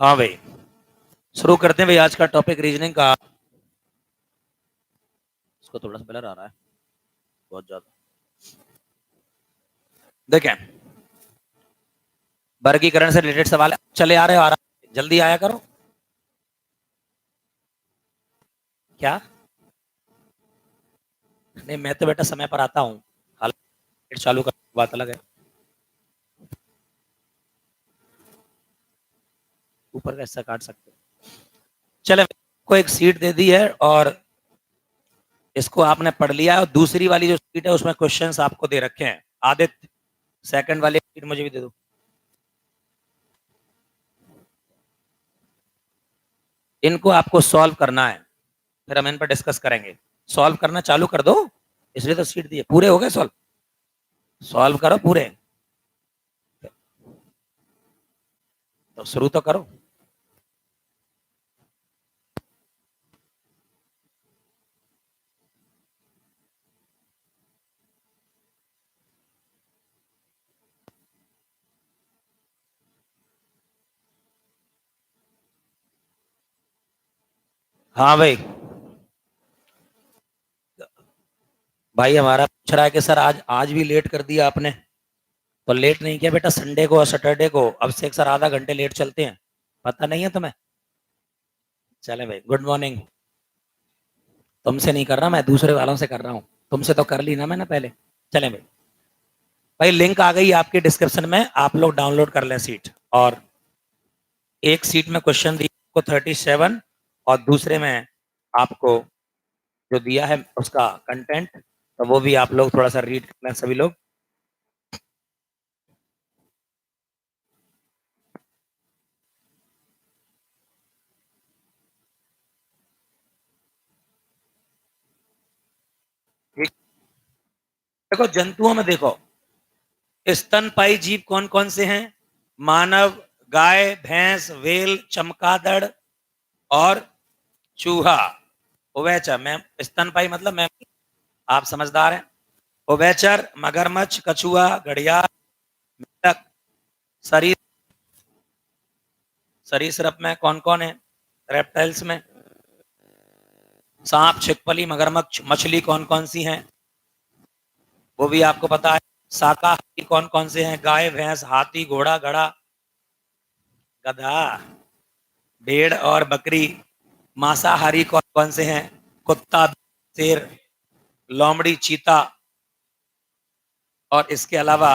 हाँ भाई, शुरू करते हैं भाई आज का टॉपिक रीजनिंग का। इसको थोड़ा सा ब्लर आ रहा है बहुत ज्यादा। देखें, वर्गीकरण से रिलेटेड सवाल चले आ रहे हो, आ रहा है, जल्दी आया करो। क्या नहीं, मैं तो बेटा समय पर आता हूँ, हालांकि चालू कर बात अलग है। ऊपर का हिस्सा काट सकते हो। चले, को एक सीट दे दी है और इसको आपने पढ़ लिया है, और दूसरी वाली जो सीट है उसमें क्वेश्चंस आपको दे रखे हैं। आदित्य, सेकंड वाली सीट मुझे भी दे दो। इनको आपको सॉल्व करना है, फिर हम इन पर डिस्कस करेंगे। सॉल्व करना चालू कर दो, इसलिए तो सीट दी है। पूरे हो गए सॉल्व? सॉल्व करो पूरे, तो शुरू तो करो। हाँ भाई, भाई हमारा पूछ रहा है कि सर आज आज भी लेट कर दिया आपने। तो लेट नहीं किया बेटा, संडे को और सैटरडे को अब से एक सर आधा घंटे लेट चलते हैं, पता नहीं है तुम्हें? चले भाई, गुड मॉर्निंग। तुमसे नहीं कर रहा, मैं दूसरे वालों से कर रहा हूँ। तुमसे तो कर ली ना मैंने पहले। चले भाई, भाई लिंक आ गई आपके डिस्क्रिप्शन में, आप लोग डाउनलोड कर लें सीट। और एक सीट में क्वेश्चन दिया आपको 37, और दूसरे में आपको जो दिया है उसका कंटेंट, तो वो भी आप लोग थोड़ा सा रीड कर लें सभी लोग। ठीक, देखो जंतुओं में देखो, स्तनपायी जीव कौन कौन से हैं? मानव, गाय, भैंस, वेल, चमगादड़ और चूहा। उभयचर, मैं स्तनपायी मतलब मैं, आप समझदार हैं। उभयचर, मगरमच्छ, कछुआ, घड़ियाल, मेंढक। शरीर, सरीसृप में कौन कौन है? रेप्टाइल्स में सांप, छिपकली, मगरमच्छ, मछली कौन कौन सी हैं? वो भी आपको पता है। शाकाहारी कौन कौन से हैं? गाय, भैंस, हाथी, घोड़ा, घड़ा, गधा, भेड़ और बकरी। मांसाहारी कौन कौन से हैं? कुत्ता, शेर, लोमड़ी, चीता। और इसके अलावा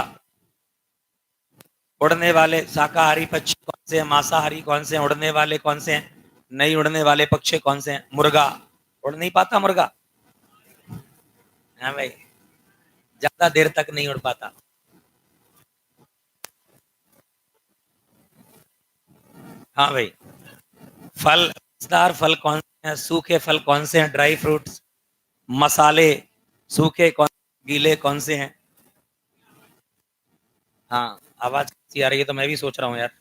उड़ने वाले शाकाहारी पक्षी कौन से हैं? मांसाहारी कौन से हैं? उड़ने वाले कौन से हैं? नहीं उड़ने वाले पक्षी कौन से हैं? मुर्गा, उड़ नहीं पाता मुर्गा। हाँ भाई, ज्यादा देर तक नहीं उड़ पाता। हाँ भाई, फल, रसदार फल कौन से हैं? सूखे फल कौन से हैं? Dry fruits. मसाले, सूखे कौन, गीले कौन से हैं? हाँ, आवाज कैसी आ रही है, तो मैं भी सोच रहा हूँ यार।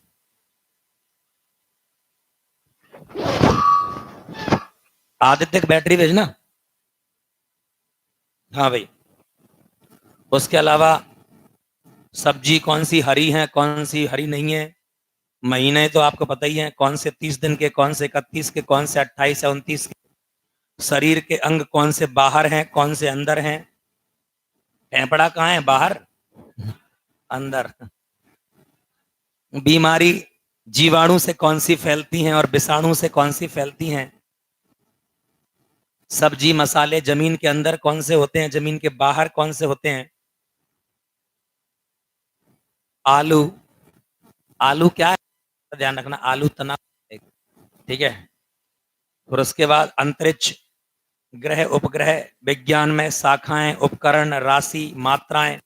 आदित्य की बैटरी भेजना। हाँ भाई, उसके अलावा सब्जी कौन सी हरी है, कौन सी हरी नहीं है? महीने तो आपको पता ही है, कौन से 30 दिन के, कौन से 31 के, कौन से 28 या 29 के। शरीर के अंग कौन से बाहर हैं, कौन से अंदर हैं? फेफड़ा कहाँ है? बाहर, अंदर। बीमारी, जीवाणु से कौन सी फैलती हैं और विषाणु से कौन सी फैलती हैं? सब्जी मसाले जमीन के अंदर कौन से होते हैं, जमीन के बाहर कौन से होते हैं? आलू, आलू क्या है, ध्यान रखना, आलू तना, ठीक है। और उसके बाद अंतरिक्ष, ग्रह, उपग्रह, विज्ञान में शाखाएं, उपकरण, राशि, मात्राएं,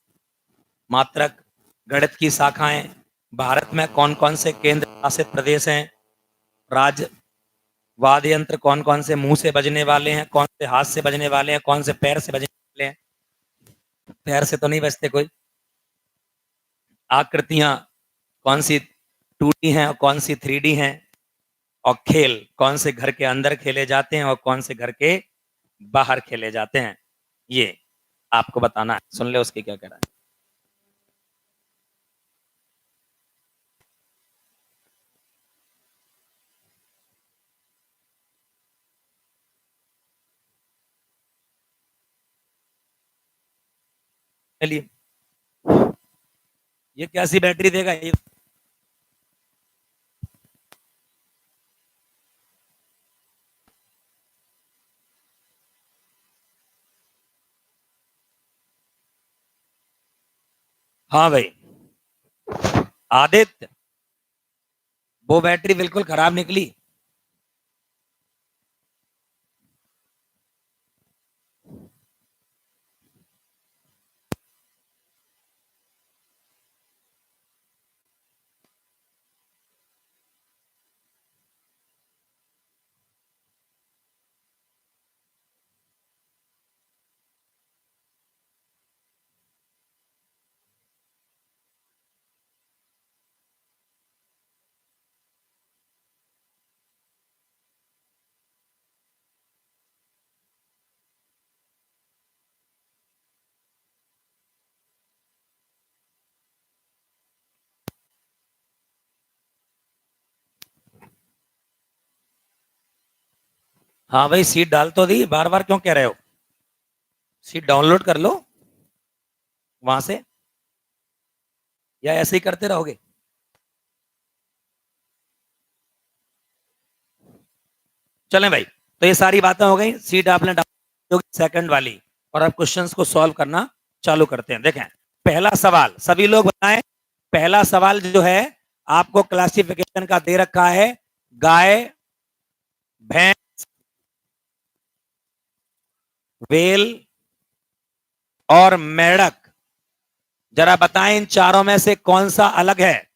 मात्रक, गणित की शाखाएं। भारत में कौन कौन से केंद्र शासित प्रदेश हैं? राज्य। वाद्य यंत्र कौन कौन से मुंह से बजने वाले हैं, कौन से हाथ से बजने वाले हैं, कौन से पैर से बजने वाले हैं? पैर से तो नहीं बजते कोई। आकृतियां कौन सी 2D हैं और कौन सी 3D हैं? और खेल कौन से घर के अंदर खेले जाते हैं और कौन से घर के बाहर खेले जाते हैं? ये आपको बताना है, सुन ले उसके क्या कह रहा है। चलिए, ये कैसी बैटरी देगा ये? हाँ भाई आदित्य, वो बैटरी बिल्कुल खराब निकली। हाँ भाई सीट डाल तो दी, बार बार क्यों कह रहे हो? सीट डाउनलोड कर लो वहां से, या ऐसे ही करते रहोगे? चलें भाई, तो ये सारी बातें हो गई, सीट आपने डाउनलोड सेकंड वाली, और अब क्वेश्चंस को सॉल्व करना चालू करते हैं। देखें पहला सवाल, सभी लोग बताएं। पहला सवाल जो है आपको क्लासिफिकेशन का दे रखा है, गाय, भैंस, वेल और मेढक। जरा बताएं इन चारों में से कौन सा अलग है?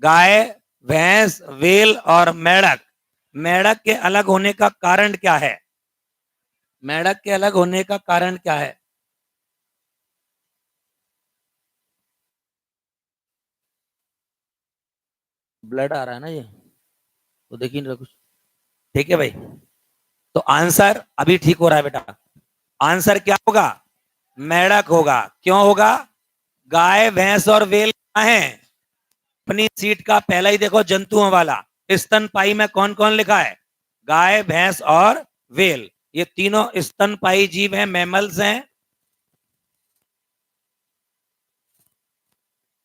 गाय, भैंस, वेल और मेढक। मेढक के अलग होने का कारण क्या है? मेढक के अलग होने का कारण क्या है? ब्लड आ रहा है ना ये, तो देखिए ना कुछ। ठीक है भाई, तो आंसर अभी ठीक हो रहा है बेटा। आंसर क्या होगा? मेढक होगा। क्यों होगा? गाय, भैंस और वेल कहाँ है? अपनी सीट का पहला ही देखो, जंतुओं वाला स्तनपाई में कौन कौन लिखा है? गाय, भैंस और वेल, ये तीनों स्तनपाई जीव हैं, मैमल्स हैं।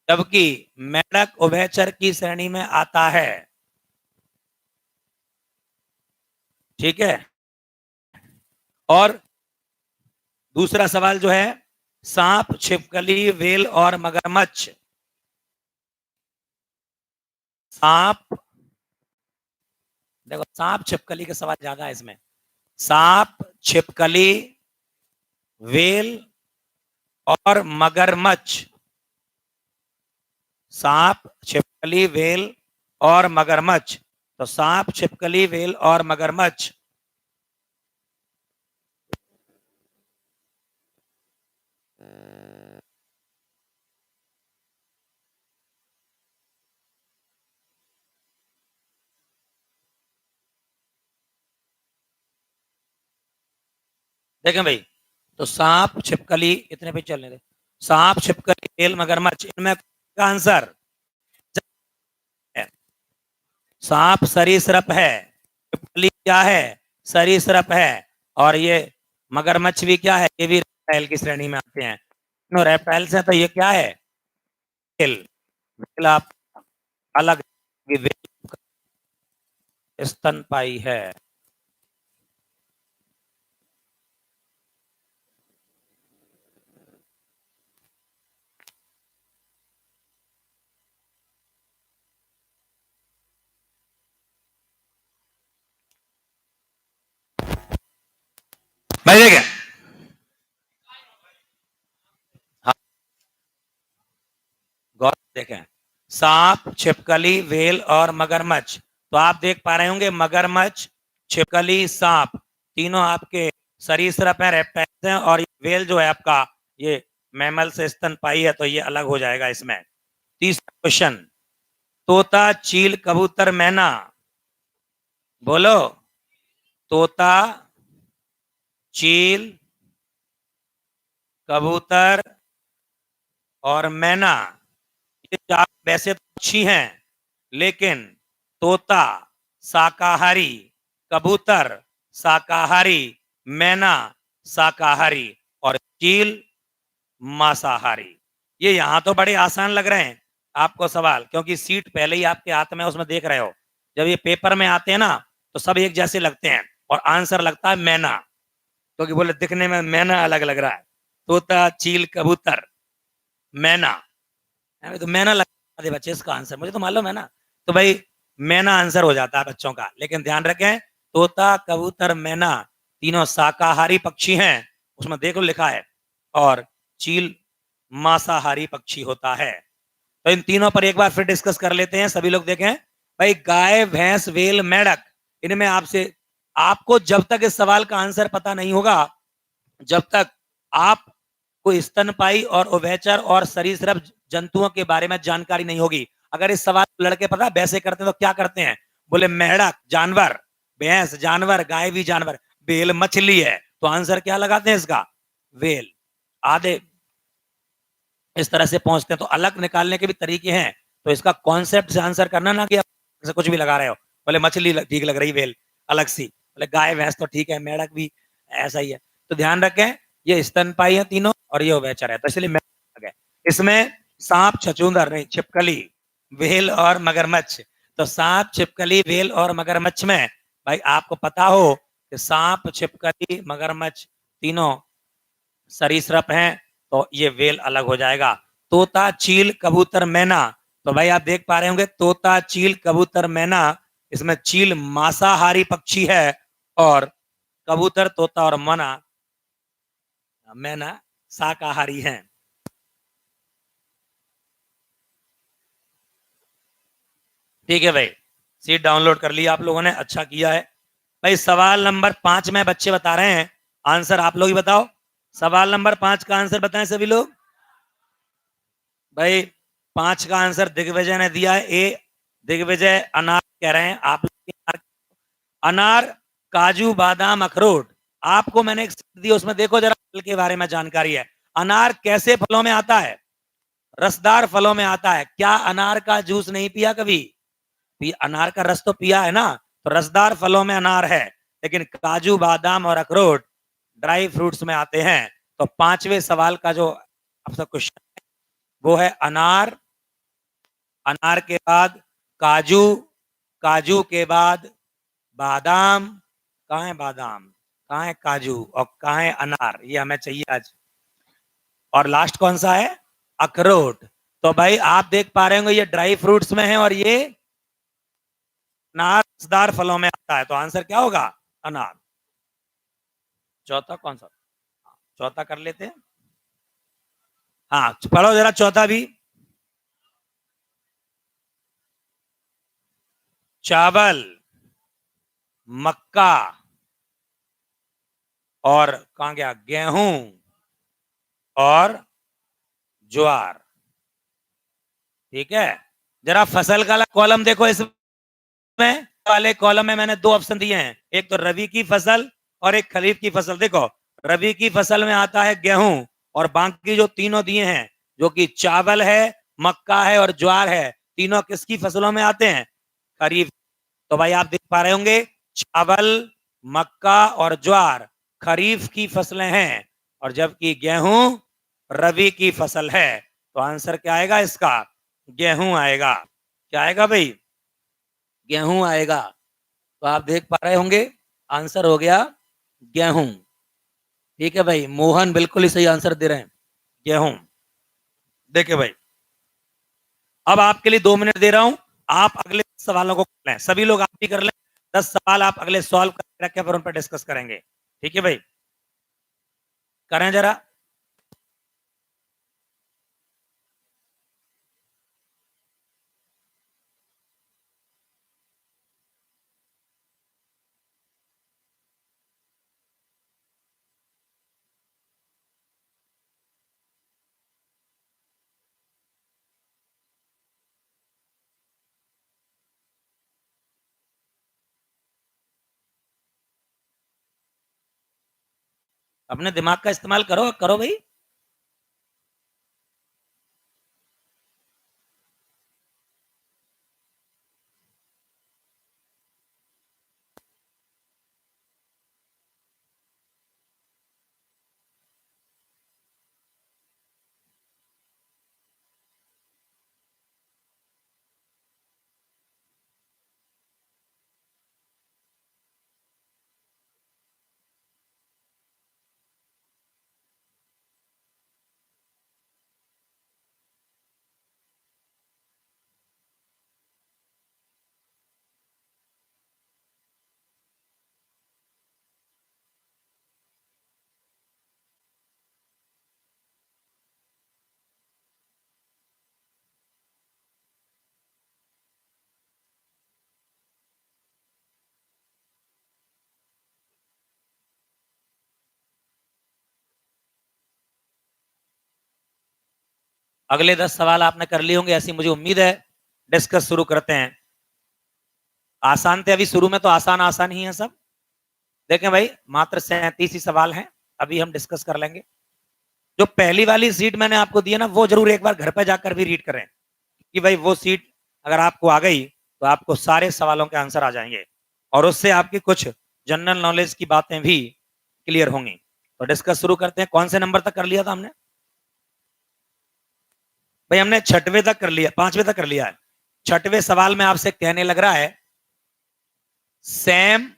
जबकि मेढक उभयचर की श्रेणी में आता है। ठीक है, और दूसरा सवाल जो है, सांप, छिपकली, वेल और मगरमच्छ। सांप, देखो सांप छिपकली के सवाल ज्यादा है इसमें। सांप, छिपकली, वेल और मगरमच्छ। सांप, छिपकली, वेल और मगरमच्छ। तो सांप, छिपकली, वेल और मगरमच्छ। देखें भाई, तो सांप, छिपकली, इतने पे चलने दे। सांप, छिपकली, वेल, मगरमच्छ, इनमें का आंसर है। सांप सरीसृप है, छिपकली क्या है? सरीसृप है। और ये मगरमच्छ भी क्या है? ये भी रेप्टाइल की श्रेणी में आते हैं। नो रेप्टाइल्स है, तो ये क्या है? वेल। वेल आप अलग, ये वेल स्तनपाई है। भाई देखें, हाँ गौर से देखें, सांप, छिपकली, वेल और मगरमच्छ। तो आप देख पा रहे होंगे मगरमच्छ, छिपकली, सांप, तीनों आपके सरीसृप हैं, रेप्टाइल्स हैं, और वेल जो है आपका ये मैमल से स्तनपाई है, तो ये अलग हो जाएगा इसमें। तीसरा क्वेश्चन, तोता, चील, कबूतर, मैना। बोलो, तोता, चील, कबूतर और मैना। ये चार वैसे तो पक्षी हैं, लेकिन तोता शाकाहारी, कबूतर शाकाहारी, मैना शाकाहारी और चील मांसाहारी। ये यहां तो बड़े आसान लग रहे हैं आपको सवाल, क्योंकि सीट पहले ही आपके हाथ में, उसमें देख रहे हो। जब ये पेपर में आते हैं ना तो सब एक जैसे लगते हैं, और आंसर लगता है मैना, क्योंकि बोले दिखने में मैना अलग लग रहा है। तोता, चील, कबूतर, मैना। तो मैना लगा दे बच्चे इसका आंसर, मुझे तो मालूम है ना। तो भाई मैना आंसर हो जाता है बच्चों का, लेकिन ध्यान रखें तोता, कबूतर, मैना तीनों शाकाहारी पक्षी हैं, उसमें देखो लिखा है। और चील मांसाहारी पक्षी होता है। तो इन तीनों पर एक बार फिर डिस्कस कर लेते हैं, सभी लोग देखें। भाई गाय, भैंस, वेल, मेंढक, इनमें आपसे, आपको जब तक इस सवाल का आंसर पता नहीं होगा, जब तक आप को स्तनपाई और उभयचर और सरीसृप जंतुओं के बारे में जानकारी नहीं होगी। अगर इस सवाल को लड़के पता वैसे करते हैं तो क्या करते हैं, बोले मेंढक जानवर, भैंस जानवर, गाय भी जानवर, वेल मछली है, तो आंसर क्या लगाते हैं इसका, वेल। आधे इस तरह से पहुंचते हैं। तो अलग निकालने के भी तरीके हैं, तो इसका कॉन्सेप्ट से आंसर करना ना कि आप कुछ भी लगा रहे हो। बोले मछली ठीक लग रही, वेल अलग सी, बोले गाय भैंस तो ठीक है, मेढक भी ऐसा ही है। तो ध्यान रखें ये स्तनपाई है तीनों और ये उभयचर है, तो इसलिए मेढक है। इसमें सांप, छछूंदर नहीं, छिपकली, वेल और मगरमच्छ। तो सांप, छिपकली, वेल और मगरमच्छ में भाई आपको पता हो कि सांप, छिपकली, मगरमच्छ तीनों सरीसृप हैं, तो ये वेल अलग हो जाएगा। तोता, चील, कबूतर, मैना, तो भाई आप देख पा रहे होंगे तोता, चील, कबूतर, मैना, इसमें चील मांसाहारी पक्षी है और कबूतर, तोता और मैना शाकाहारी हैं। ठीक है भाई, सीट डाउनलोड कर लिया आप लोगों ने, अच्छा किया है। भाई सवाल नंबर 5 में बच्चे बता रहे हैं, आंसर आप लोग ही बताओ। सवाल नंबर 5 का आंसर बताएं सभी लोग। भाई 5 का आंसर दिग्विजय ने दिया है, ए। दिग्विजय अनार कह रहे हैं आप लोग। अनार, काजू, बादाम, अखरोट। आपको मैंने एक दी, उसमें देखो जरा फल के बारे में जानकारी है। अनार कैसे फलों में आता है, रसदार फलों में आता है। क्या अनार का जूस नहीं पिया कभी, अनार का रस तो पिया है ना। तो रसदार फलों में अनार है, लेकिन काजू, बादाम और अखरोट ड्राई फ्रूट्स में आते हैं। तो 5वें सवाल का जो आपका क्वेश्चन वो है अनार, अनार के बाद काजू, काजू के बाद बादाम, कहाँ है बादाम, कहाँ है काजू और कहाँ है अनार, ये हमें चाहिए आज। और लास्ट कौन सा है, अखरोट। तो भाई आप देख पा रहे होंगे ये ड्राई फ्रूट्स में है और ये अनारदार फलों में आता है, तो आंसर क्या होगा, अनार। चौथा कौन सा, चौथा कर लेते हैं। हाँ पढ़ो जरा चौथा भी। चावल, मक्का और कहां गया, गेहूं और ज्वार। ठीक है, जरा फसल का कॉलम देखो, इसमें वाले कॉलम में मैंने 2 ऑप्शन दिए हैं, एक तो रबी की फसल और एक खरीफ की फसल। देखो रबी की फसल में आता है गेहूं, और बाकी जो तीनों दिए हैं जो कि चावल है, मक्का है और ज्वार है, तीनों किसकी फसलों में आते हैं, खरीफ। तो भाई आप देख पा रहे होंगे चावल, मक्का और ज्वार खरीफ की फसलें हैं, और जबकि गेहूं रबी की फसल है। तो आंसर क्या आएगा इसका, गेहूं आएगा। क्या आएगा भाई, गेहूं आएगा। तो आप देख पा रहे होंगे आंसर हो गया गेहूं। ठीक है भाई, मोहन बिल्कुल ही सही आंसर दे रहे हैं, गेहूं। देखिए भाई अब आपके लिए 2 मिनट दे रहा हूं, आप अगले सवालों को कर लें, सभी लोग आप भी कर लें। 10 सवाल आप अगले सॉल्व करके रखें, फिर उन पर डिस्कस करेंगे। ठीक है भाई, करें जरा। अपने दिमाग का इस्तेमाल करो, करो भाई। अगले 10 सवाल आपने कर लिए होंगे ऐसी मुझे उम्मीद है। डिस्कस शुरू करते हैं। आसान थे अभी शुरू में, तो आसान आसान ही है सब। देखें भाई, मात्र 37 ही सवाल हैं, अभी हम डिस्कस कर लेंगे। जो पहली वाली सीट मैंने आपको दी है ना, वो जरूर एक बार घर पर जाकर भी रीड करें, कि भाई वो सीट अगर आपको आ गई तो आपको सारे सवालों के आंसर आ जाएंगे और उससे आपकी कुछ जनरल नॉलेज की बातें भी क्लियर होंगी। तो डिस्कस शुरू करते हैं। कौन से नंबर तक कर लिया था हमने? भाई हमने 6वें तक कर लिया, 5वें तक कर लिया है। 6वें सवाल में आपसे कहने लग रहा है, सैम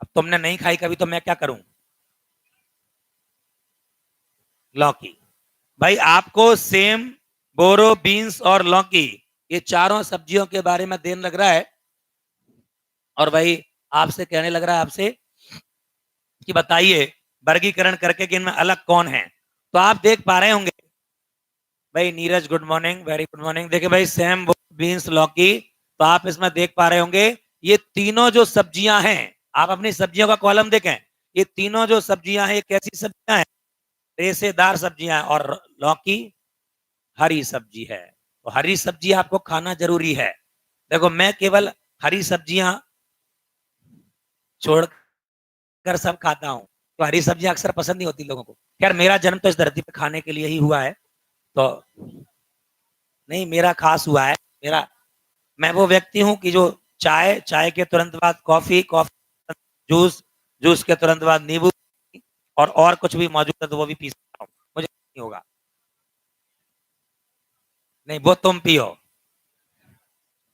अब तुमने नहीं खाई कभी, तो मैं क्या करूं? लौकी। भाई आपको सेम, बोरो, बीन्स और लौकी, ये चारों सब्जियों के बारे में देन लग रहा है। और भाई आपसे कहने लग रहा है आपसे कि बताइए वर्गीकरण करके कि इनमें अलग कौन है। तो आप देख पा रहे होंगे भाई, Neeraj good morning, very good morning. देखिए भाई, सेम, बीन्स, लौकी, तो आप इसमें देख पा रहे होंगे ये तीनों जो सब्जियां हैं, आप अपनी सब्जियों का कॉलम देखें, ये तीनों जो सब्जियां हैं ये कैसी सब्जियां हैं? रेशेदार सब्जियां हैं। और लौकी हरी सब्जी है, तो हरी सब्जी आपको खाना जरूरी है। देखो मैं केवल हरी सब्जियां छोड़कर सब खाता हूँ, तो हरी सब्जियां अक्सर पसंद नहीं होती लोगों को। खैर मेरा जन्म तो इस धरती पे खाने के लिए ही हुआ है, तो नहीं मेरा खास हुआ है। मेरा, मैं वो व्यक्ति हूँ कि जो चाय, चाय के तुरंत बाद कॉफी, कॉफी जूस, जूस के तुरंत बाद नींबू, और कुछ भी मौजूद है तो वो भी पी सकता हूँ, मुझे नहीं होगा। नहीं वो तुम पियो।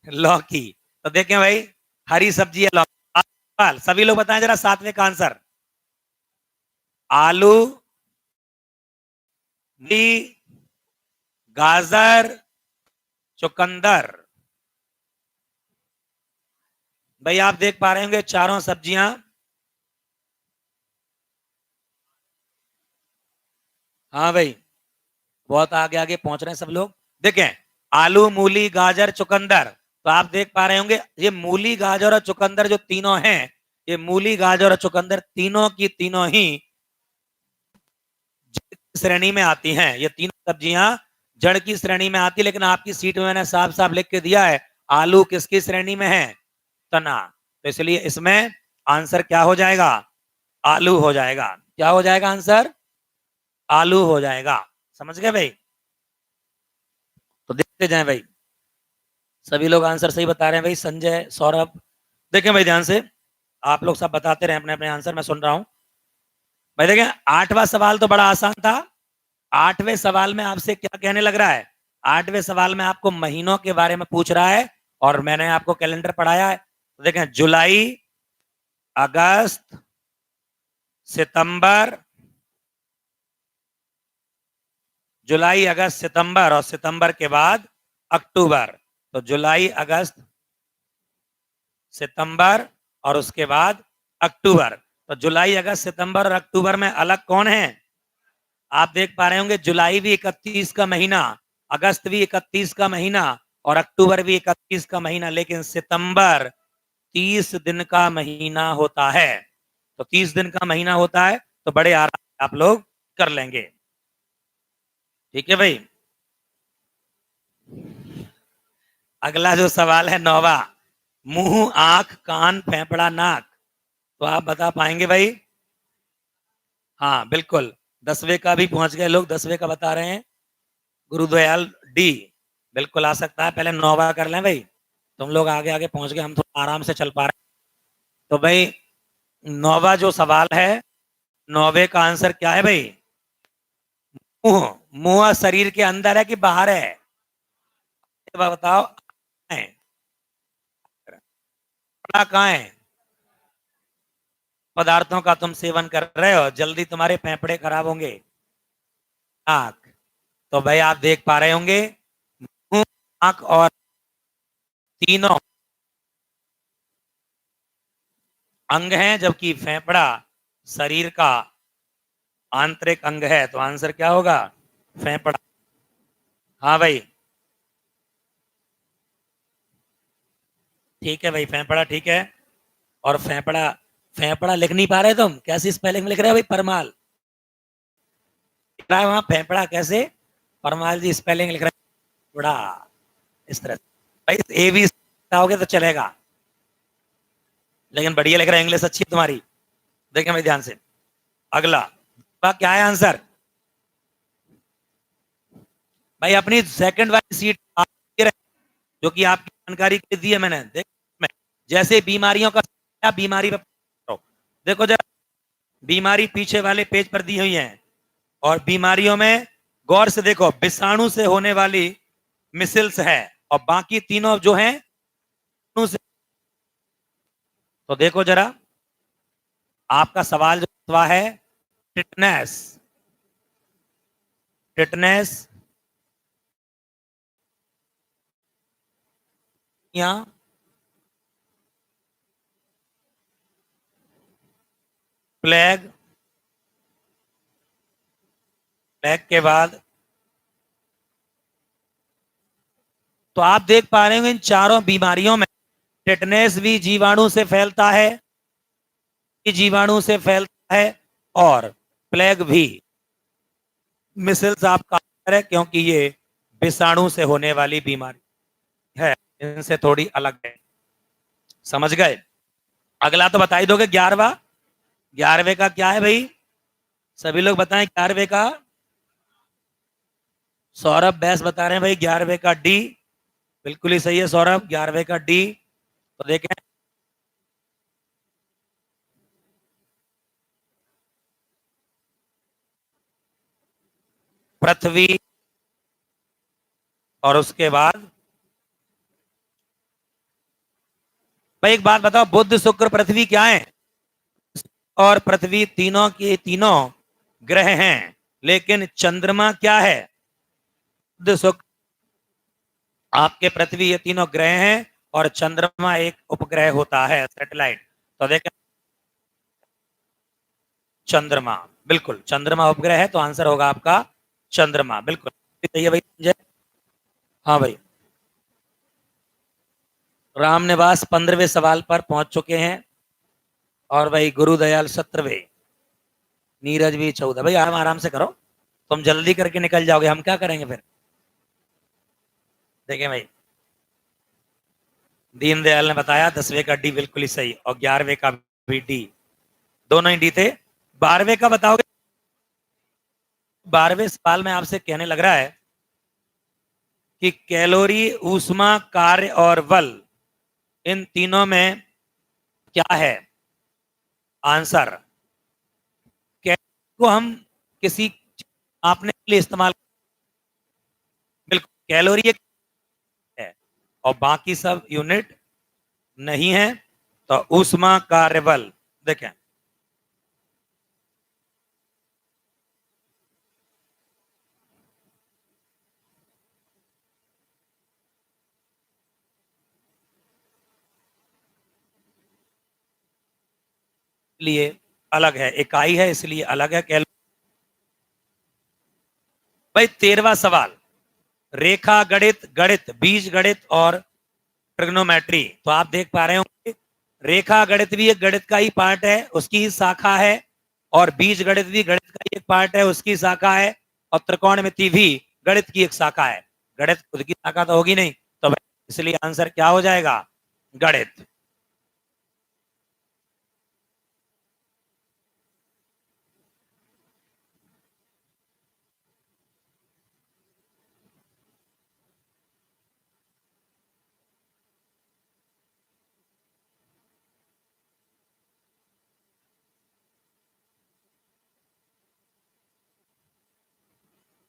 लौकी। तो देखें भाई, हरी सब्जी है लौकी। सभी लोग बताएं जरा 7वें का आंसर। आलू, भी, गाजर, चुकंदर। भाई आप देख पा रहे होंगे चारों सब्जियां, हाँ भाई बहुत आगे आगे पहुंच रहे हैं सब लोग। देखें, आलू, मूली, गाजर, चुकंदर, तो आप देख पा रहे होंगे ये मूली, गाजर और चुकंदर जो तीनों हैं, ये मूली, गाजर और चुकंदर तीनों की तीनों ही श्रेणी में आती हैं। ये तीनों सब्जियां जड़ की श्रेणी में आती है, लेकिन आपकी सीट में मैंने साफ साफ लिख के दिया है आलू किसकी श्रेणी में है? तना। तो इसलिए इसमें आंसर क्या हो जाएगा? आलू हो जाएगा। क्या हो जाएगा आंसर? आलू हो जाएगा। समझ गए भाई? तो देखते जाएं भाई, सभी लोग आंसर सही बता रहे हैं भाई। संजय, सौरभ, देखें भाई ध्यान से, आप लोग सब बताते रहे अपने अपने आंसर, मैं सुन रहा हूं भाई। देखें 8वां सवाल तो बड़ा आसान था। 8वें सवाल में आपसे क्या कहने लग रहा है? 8वें सवाल में आपको महीनों के बारे में पूछ रहा है, और मैंने आपको कैलेंडर पढ़ाया है। तो देखें, जुलाई, अगस्त, सितंबर, जुलाई, अगस्त, सितंबर, और सितंबर के बाद अक्टूबर। तो जुलाई, अगस्त, सितंबर और उसके बाद अक्टूबर। तो जुलाई, अगस्त, सितंबर और अक्टूबर में अलग कौन है? आप देख पा रहे होंगे जुलाई भी 31 का महीना, अगस्त भी 31 का महीना, और अक्टूबर भी 31 का महीना, लेकिन सितंबर 30 दिन का महीना होता है। तो 30 दिन का महीना होता है, तो बड़े आराम से आप लोग कर लेंगे। ठीक है भाई। अगला जो सवाल है 9वां, मुंह, आंख, कान, फेफड़ा, नाक, तो आप बता पाएंगे भाई? हाँ बिल्कुल, 10वें का भी पहुंच गए लोग, 10वें का बता रहे हैं। गुरुदयाल डी, बिल्कुल आ सकता है। पहले 9वां कर लें भाई, तुम लोग आगे आगे पहुंच गए, हम थोड़ा आराम से चल पा रहे हैं। तो भाई 9वां जो सवाल है, 9वें का आंसर क्या है भाई? मुंह। मुंह शरीर के अंदर है कि बाहर है? ये बताओ। है? बड़ा कहाँ है? पदार्थों का तुम सेवन कर रहे हो, जल्दी तुम्हारे फेफड़े खराब होंगे। आंख। तो भाई आप देख पा रहे होंगे, मुंह, आंख और तीनों अंग हैं, जबकि फेफड़ा शरीर का आंतरिक अंग है। तो आंसर क्या होगा? फेफड़ा। हाँ भाई ठीक है भाई, फेफड़ा ठीक है। और फेफड़ा फेफड़ा लिख नहीं पा रहे तुम? कैसी स्पेलिंग में लिख रहे हो भाई? परमाल लिख रहा है वहां, फेफड़ा कैसे? परमाल जी स्पेलिंग लिख रहे हैं बड़ा इस तरह से। भाई ए भी आओगे तो चलेगा, लेकिन बढ़िया लिख रहे हैं, इंग्लिश अच्छी है तुम्हारी। देखें भाई ध्यान से, अगला क्या है आंसर? भाई अपनी सेकंड वाली सीट जो कि आपकी जानकारी के लिए दी है मैंने, देख जैसे बीमारियों का क्या बीमारी पे देखो जरा, बीमारी पीछे वाले पेज पर दी हुई है, और बीमारियों में गौर से देखो, विषाणु से होने वाली मिसिल्स है, और बाकी तीनों जो हैं से। तो देखो जरा, आपका सवाल जो हुआ है, टिटनेस, टिटनेस या प्लेग, प्लेग के बाद तो आप देख पा रहे होंगे इन चारों बीमारियों में टिटनेस भी जीवाणु से फैलता है, जीवाणु से फैलता है, और प्लेग भी, मिसल्स आपका है क्योंकि ये विषाणु से होने वाली बीमारी है, इनसे थोड़ी अलग है। समझ गए? अगला तो बता ही दोगे, 11वां, 11वें का क्या है भाई? सभी लोग बताएं 11वें का। सौरभ बैस बता रहे हैं भाई 11वें का डी, बिल्कुल ही सही है सौरभ, 11वें का डी। तो देखें, पृथ्वी, और उसके बाद भाई एक बात बताओ, बुध शुक्र पृथ्वी क्या है? और पृथ्वी तीनों के तीनों ग्रह हैं, लेकिन चंद्रमा क्या है? बुध शुक्र आपके पृथ्वी ये तीनों ग्रह हैं, और चंद्रमा एक उपग्रह होता है, सैटेलाइट। तो देखें, चंद्रमा, बिल्कुल चंद्रमा उपग्रह है, तो आंसर होगा आपका चंद्रमा, बिल्कुल सही है भाई संजय। हाँ भाई, राम निवास 15वें सवाल पर पहुंच चुके हैं, और भाई गुरुदयाल 17वें, नीरज भी 14। भाई आराम आराम से करो, तुम जल्दी करके निकल जाओगे, हम क्या करेंगे फिर? देखें भाई, दीनदयाल ने बताया 10वें का डी बिल्कुल ही सही, और 11वें का भी डी, दोनों ही डी थे। 12वें का बताओगे? 12वें सवाल में आपसे कहने लग रहा है कि कैलोरी, ऊष्मा, कार्य और बल, इन तीनों में क्या है आंसर? को हम किसी आपने के लिए इस्तेमाल, बिल्कुल कैलोरी एक है, और बाकी सब यूनिट नहीं है। तो ऊष्मा, कार्य, बल, देखें लिए अलग है, इकाई है इसलिए अलग है कैलोरी। भाई 13वां सवाल, रेखा गणित, गणित, बीज गणित और ट्रिग्नोमेट्री। तो आप देख पा रहे होंगे, रेखा गणित भी एक गणित का ही पार्ट है, उसकी ही शाखा है, और बीज गणित भी गणित का ही एक पार्ट है, उसकी शाखा है, और त्रिकोणमिति भी गणित की एक शाखा है। गणित खुद की शाखा तो होगी नहीं, तो इसलिए आंसर क्या हो जाएगा? गणित।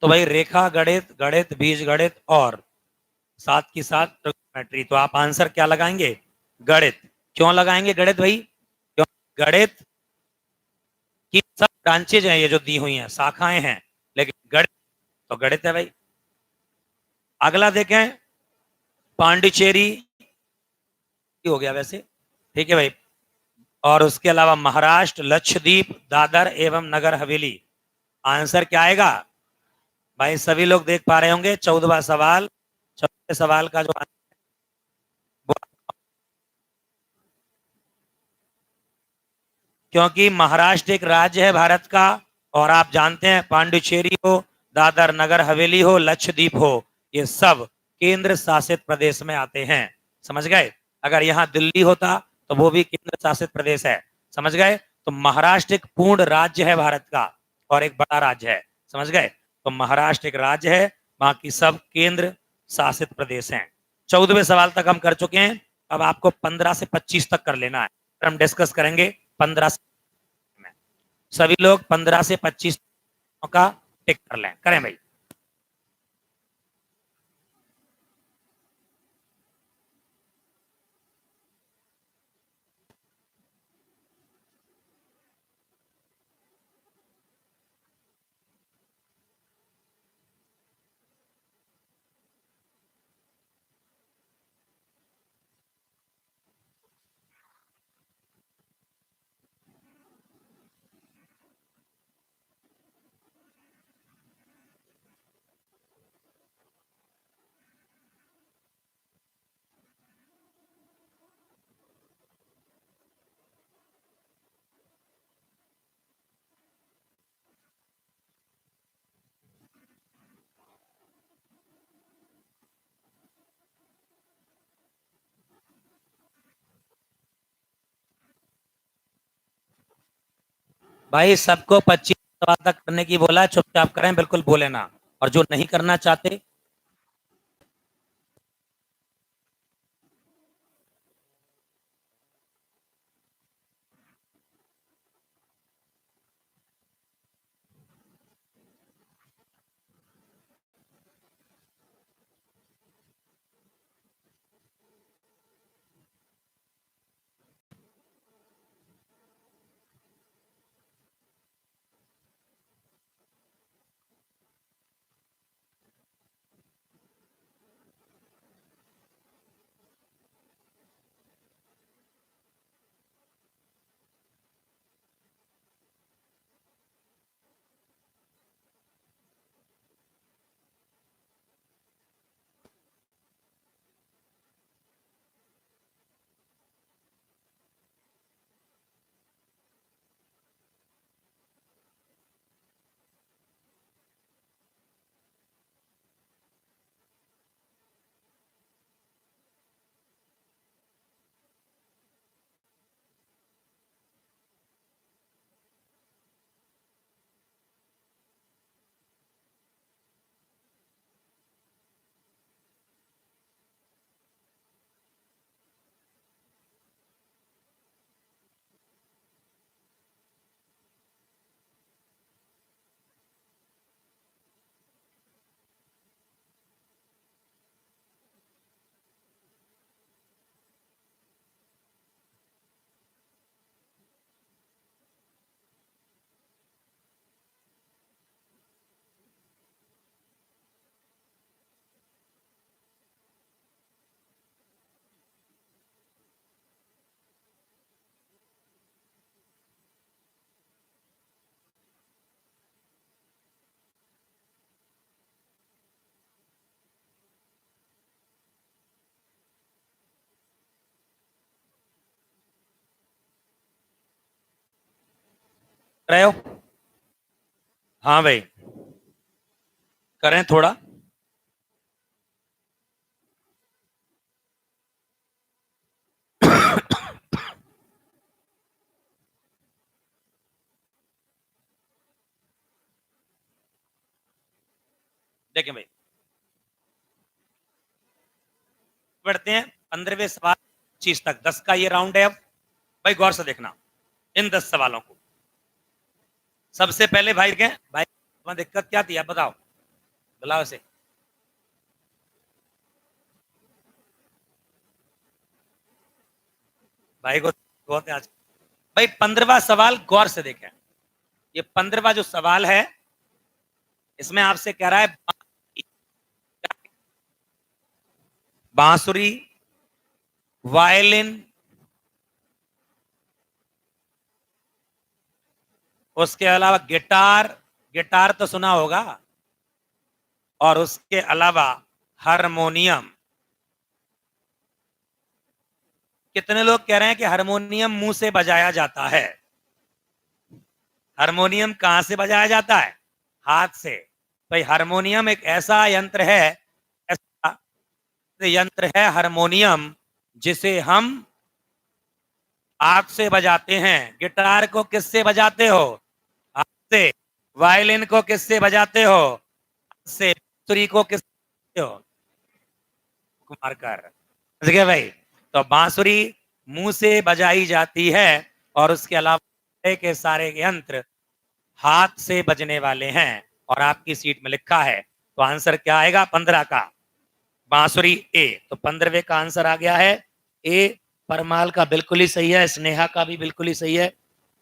तो भाई रेखा गणित, गणित, बीज गणित, और साथ की साथ ट्रिग्नोमेट्री, तो आप आंसर क्या लगाएंगे? गणित। क्यों लगाएंगे गणित भाई? क्यों? गणित की सब ब्रांचेज हैं, ये जो दी हुई हैं शाखाएं हैं, लेकिन गणित तो गणित है भाई। अगला देखें, पांडिचेरी हो गया वैसे, ठीक है भाई, और उसके अलावा महाराष्ट्र, लक्षद्वीप, दादर एवं नगर हवेली, आंसर क्या आएगा? भाई सभी लोग देख पा रहे होंगे 14वां सवाल, 14वें सवाल का जो, क्योंकि महाराष्ट्र एक राज्य है भारत का, और आप जानते हैं पांडिचेरी हो, दादर नगर हवेली हो, लक्षद्वीप हो, ये सब केंद्र शासित प्रदेश में आते हैं। समझ गए? अगर यहाँ दिल्ली होता तो वो भी केंद्र शासित प्रदेश है। समझ गए? तो महाराष्ट्र एक पूर्ण राज्य है भारत का, और एक बड़ा राज्य है। समझ गए? तो महाराष्ट्र एक राज्य है, बाकी सब केंद्र शासित प्रदेश हैं। 14वें सवाल तक हम कर चुके हैं। अब आपको 15 से 25 तक कर लेना है, फिर हम डिस्कस करेंगे 15 से में। सभी लोग 15 से 25 का टिक कर लें। करें भाई। भाई सबको 25 सवाल तक करने की बोला है, चुपचाप करें, बिल्कुल बोले ना। और जो नहीं करना चाहते, रहे हो? हाँ भाई, करें थोड़ा। देखें भाई, बढ़ते हैं 15वें सवाल 25 तक। 10 का ये राउंड है। अब भाई गौर से देखना इन 10 सवालों को। सबसे पहले भाई के भाई, तुम्हारी दिक्कत क्या थी आप बताओ, बुलाओ से। भाई को बहुत है आज। भाई 15वां सवाल गौर से देखें। ये 15वां जो सवाल है, इसमें आपसे कह रहा है बांसुरी, वायलिन, उसके अलावा गिटार, गिटार तो सुना होगा, और उसके अलावा हारमोनियम। कितने लोग कह रहे हैं कि हारमोनियम मुंह से बजाया जाता है? हारमोनियम कहां से बजाया जाता है? हाथ से। भाई हारमोनियम एक ऐसा यंत्र है, ऐसा यंत्र है हारमोनियम, जिसे हम हाथ से बजाते हैं। गिटार को किससे बजाते हो? हाथ से। वायलिन को किससे बजाते हो? हाथ से। बांसुरी को किससे बजाते हो? मारकर। समझ गए भाई? तो बांसुरी मुंह से बजाई जाती है, और उसके अलावा के सारे यंत्र हाथ से बजने वाले हैं। और आपकी सीट में लिखा है, तो आंसर क्या आएगा 15 का? बांसुरी ए। तो 15वें का आंसर आ गया है ए। परमाल का बिल्कुल ही सही है, स्नेहा का भी बिल्कुल ही सही है,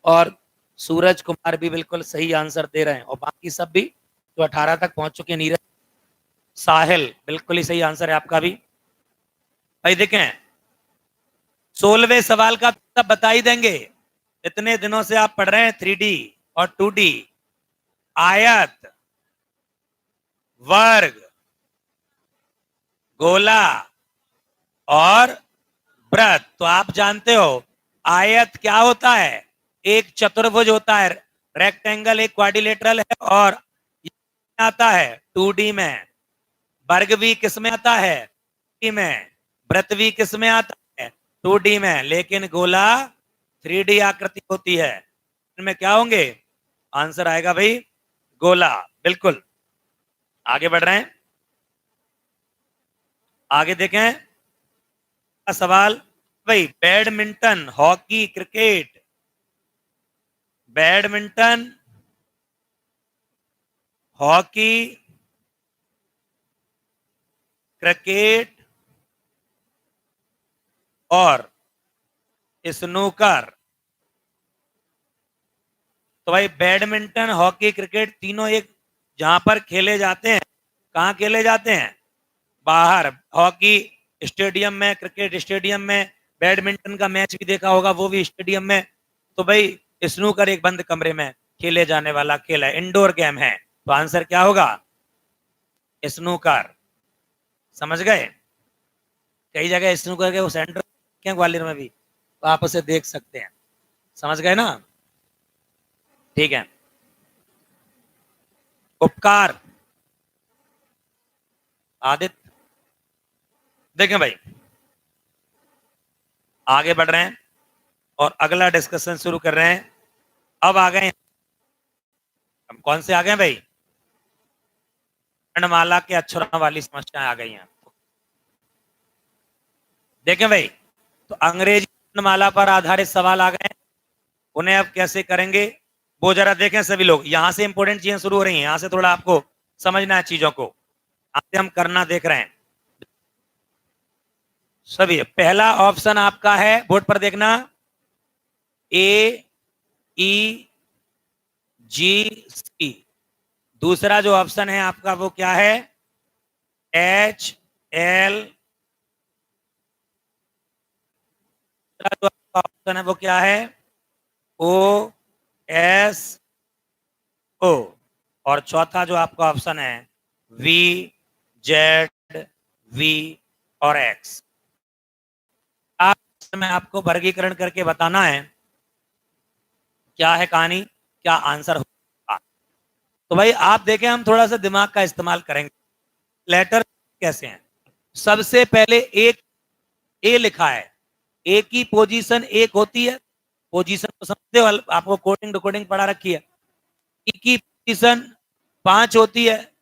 और सूरज कुमार भी बिल्कुल सही आंसर दे रहे हैं, और बाकी सब भी जो 18 तक पहुंच चुके हैं। नीरज, साहिल, बिल्कुल ही सही आंसर है आपका भी। भाई देखें, 16वें सवाल का सब बता ही देंगे। इतने दिनों से आप पढ़ रहे हैं 3D और 2D। आयत, वर्ग, गोला और वृत्त। तो आप जानते हो आयत क्या होता है? एक चतुर्भुज होता है, रेक्टेंगल एक क्वाड्रिलेटरल है, और आता है 2D में। वर्ग भी किस में आता है? 2D में। वृत्त भी किस में आता है? 2D में। लेकिन गोला 3D आकृति होती है। इनमें क्या होंगे? आंसर आएगा भाई गोला। बिल्कुल। आगे बढ़ रहे हैं, आगे देखें सवाल। भाई badminton, hockey, cricket, badminton, hockey, cricket और स्नूकर। तो भाई बैडमिंटन, हॉकी, क्रिकेट तीनों एक जहां पर खेले जाते हैं, कहां खेले जाते हैं? बाहर। हॉकी स्टेडियम में, क्रिकेट स्टेडियम में, बैडमिंटन का मैच भी देखा होगा वो भी स्टेडियम में। तो भाई स्नूकर एक बंद कमरे में खेले जाने वाला खेल है, इंडोर गेम है। तो आंसर क्या होगा? स्नूकर। समझ गए? कई जगह स्नूकर के वो सेंटर क्या ग्वालियर में भी, तो आप उसे देख सकते हैं। समझ गए ना? ठीक है। उपकार, आदित्य। देखें भाई, आगे बढ़ रहे हैं और अगला डिस्कशन शुरू कर रहे हैं। अब आ गए हम, कौन से आ गए भाई? वर्णमाला के अक्षरों वाली समस्याएं आ गई हैं। देखें भाई, तो अंग्रेजी वर्णमाला पर आधारित सवाल आ गए, उन्हें अब कैसे करेंगे वो जरा देखें सभी लोग। यहां से इंपॉर्टेंट चीजें शुरू हो रही हैं, यहां से थोड़ा आपको समझना है चीजों को। आगे हम करना देख रहे हैं सभी। पहला ऑप्शन आपका है, बोर्ड पर देखना, ए, ई, जी, सी। दूसरा जो ऑप्शन है आपका वो क्या है? H, L. जो ऑप्शन है वो क्या है? ओ, एस, ओ। और चौथा जो आपका ऑप्शन है वी, जेड, वी और एक्स। आप में आपको वर्गीकरण करके बताना है क्या है कहानी, क्या आंसर होगा। तो भाई आप देखें, हम थोड़ा सा दिमाग का इस्तेमाल करेंगे। लेटर कैसे हैं? सबसे पहले एक ए लिखा है, ए की पोजीशन एक होती है। पोजीशन तो समझते हो, आपको कोडिंग डिकोडिंग पढ़ा रखी है। ई की पोजीशन 5 होती है,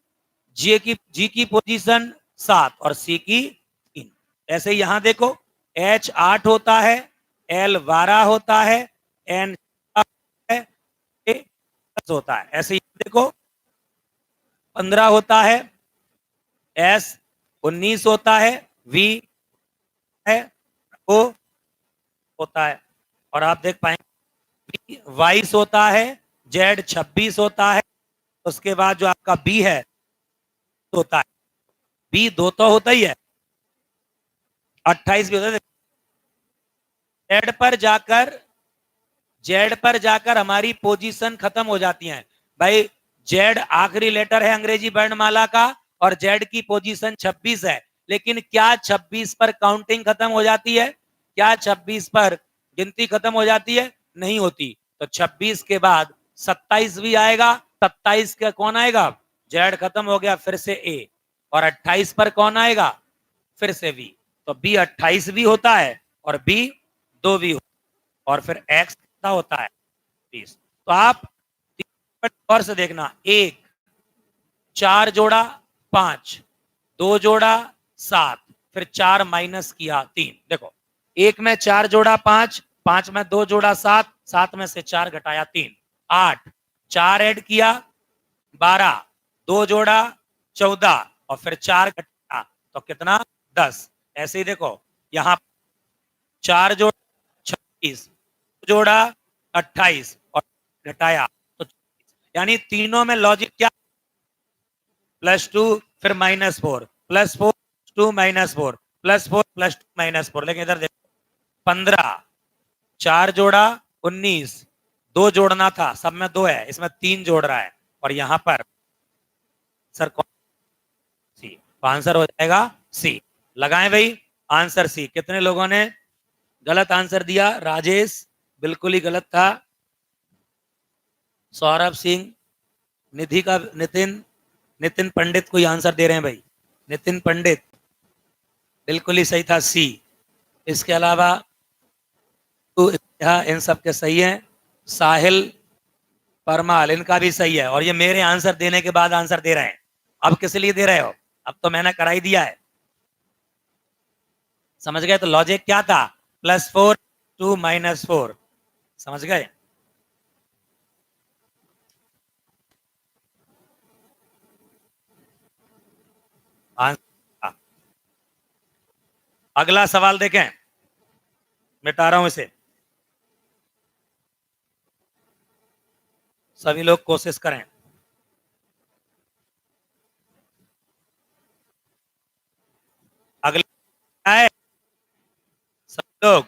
जी की पोजीशन 7 और सी की 3। ऐसे यहां देखो, एच 8 होता है, एल 12 होता है, एन है, ए 10 होता है। ऐसे यहां देखो 15 होता है, एस 19 होता है, वी है, ओ होता है। और आप देख पाएंगे 22 होता है, जेड 26 होता है। उसके बाद जो आपका बी है होता है, बी 2 तो होता ही है, 28 भी होता है। जेड पर जाकर, जेड पर जाकर हमारी पोजीशन खत्म हो जाती है। भाई जेड आखिरी लेटर है अंग्रेजी वर्णमाला का, और जेड की पोजीशन 26 है। लेकिन क्या 26 पर काउंटिंग खत्म हो जाती है? क्या 26 पर गिनती खत्म हो जाती है? नहीं होती। तो 26 के बाद 27 भी आएगा, 27 का कौन आएगा, जेड खत्म हो गया, फिर से ए, और 28 पर कौन आएगा, फिर से बी। तो बी 28 भी होता है और बी 2 भी होता है, और फिर एक्स कितना होता है 20। तो आप और से देखना, 1 4 जोड़ा 5, 2 जोड़ा 7, फिर 4 माइनस किया 3। देखो, 1 में 4 जोड़ा 5, 5 में 2 जोड़ा 7, 7 में से 4 घटाया 3, 8, 4 ऐड किया 12, 2 जोड़ा 14, और फिर 4 घटाया तो कितना 10। ऐसे ही देखो, यहां 4 जोड़ा 26, जोड़ा 28 और घटाया तो, यानी तीनों में लॉजिक क्या, +2 फिर -4, +4 2 -4, +4 +2 -4। लेकिन इधर देखो, 15, 4 जोड़ा 19, 2 जोड़ना था, सब में 2 है, इसमें 3 जोड़ रहा है, और यहां पर सर कौन सी, तो आंसर हो जाएगा सी। लगाएं भाई आंसर सी। कितने लोगों ने गलत आंसर दिया, राजेश बिल्कुल ही गलत था, सौरभ सिंह, निधि का नितिन, नितिन पंडित कोई आंसर दे रहे हैं भाई, नितिन पंडित बिल्कुल ही सही था, सी। इसके अलावा तो इन सब के सही है, साहिल परमाल इनका भी सही है, और ये मेरे आंसर देने के बाद आंसर दे रहे हैं। अब किस लिए दे रहे हो, अब तो मैंने करा ही दिया है, समझ गए। तो लॉजिक क्या था, +4 2 -4, समझ गए। अगला सवाल देखें, मिटा रहा हूं इसे, सभी लोग कोशिश करें। अगला है, सब लोग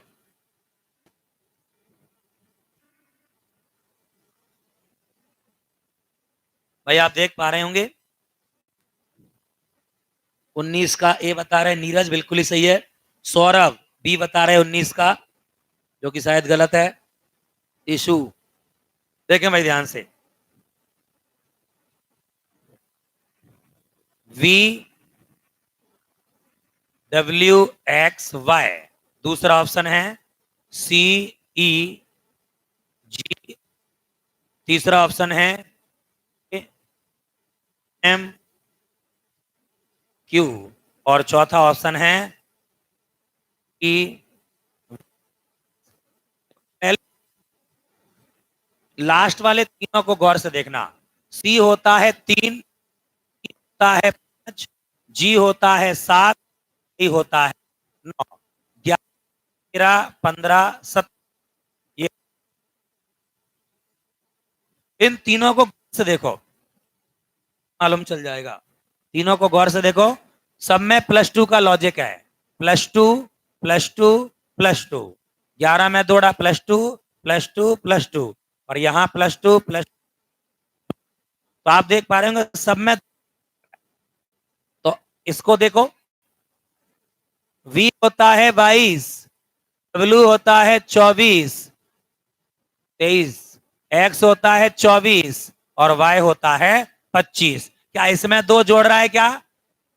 भाई आप देख पा रहे होंगे, 19 का ए बता रहे नीरज, बिल्कुल ही सही है। सौरभ बी बता रहे 19 का, जो कि शायद गलत है। इशू, देखें भाई ध्यान से, वी WXY, दूसरा ऑप्शन है CEG, तीसरा ऑप्शन है MQ, और चौथा ऑप्शन है कि लास्ट वाले तीनों को गौर से देखना, सी होता है 3, होता है 5, जी होता है 7, ई होता है 9, 11 15 17, ये इन तीनों को गौर से देखो, मालूम चल जाएगा। तीनों को गौर से देखो, सब में +2 का लॉजिक है, +2 +2 +2, 11 में दौड़ा +2 +2 +2, और यहां +2 +2, तो आप देख पा रहे होंगे सब में। तो इसको देखो, V होता है 22, W होता है 24 23, X होता है 24, और Y होता है 25। क्या इसमें 2 जोड़ रहा है क्या,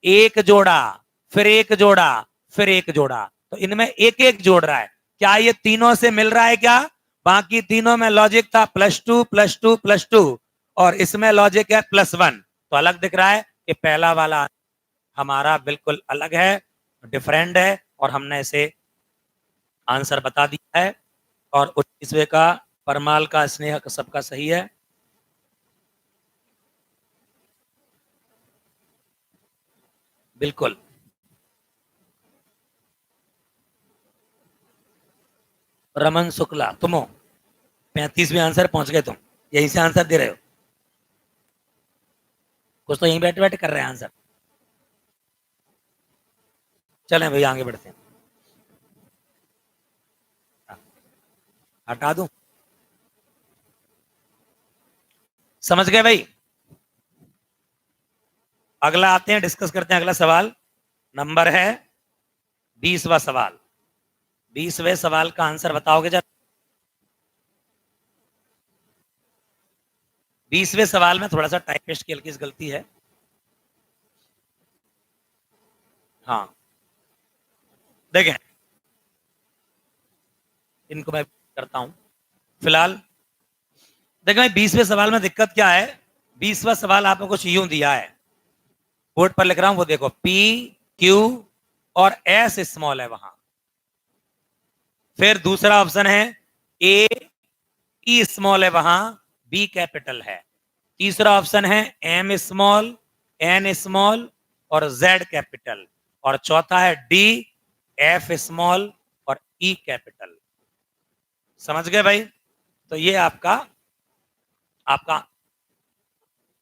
एक जोड़ा, फिर एक जोड़ा, फिर एक जोड़ा, तो इनमें एक एक जोड़ रहा है। क्या ये तीनों से मिल रहा है क्या, बाकी तीनों में लॉजिक था +2 +2 +2, और इसमें लॉजिक है +1, तो अलग दिख रहा है। कि पहला वाला हमारा बिल्कुल अलग है, डिफरेंट है, और हमने इसे आंसर बता दिया है। और 19वें का परमाल का स्नेह का सबका सही है, बिल्कुल। रमन शुक्ला तुम हो, 35वें आंसर पहुंच गए तुम, यहीं से आंसर दे रहे हो, कुछ तो यहीं बैठे बैठे कर रहे हैं आंसर। चलें भाई आगे बढ़ते हैं, हटा दूं, समझ गए भाई। अगला आते हैं, डिस्कस करते हैं अगला सवाल, नंबर है 20वां सवाल। 20वें सवाल का आंसर बताओगे जरा, 20वें सवाल में थोड़ा सा टाइपिस्ट की हल्की सी गलती है। हाँ देखें, इनको मैं करता हूं फिलहाल। देखें भाई 20वें सवाल में दिक्कत क्या है, 20वां सवाल आपको कुछ यूं दिया है, बोर्ड पर लिख रहा हूं वो देखो, पी क्यू और एस स्मॉल है वहां। फिर दूसरा ऑप्शन है ए ई स्मॉल है वहां, बी कैपिटल है। तीसरा ऑप्शन है एम स्मॉल, एन स्मॉल और जेड कैपिटल। और चौथा है डी एफ स्मॉल और ई कैपिटल। समझ गए भाई? तो ये आपका आपका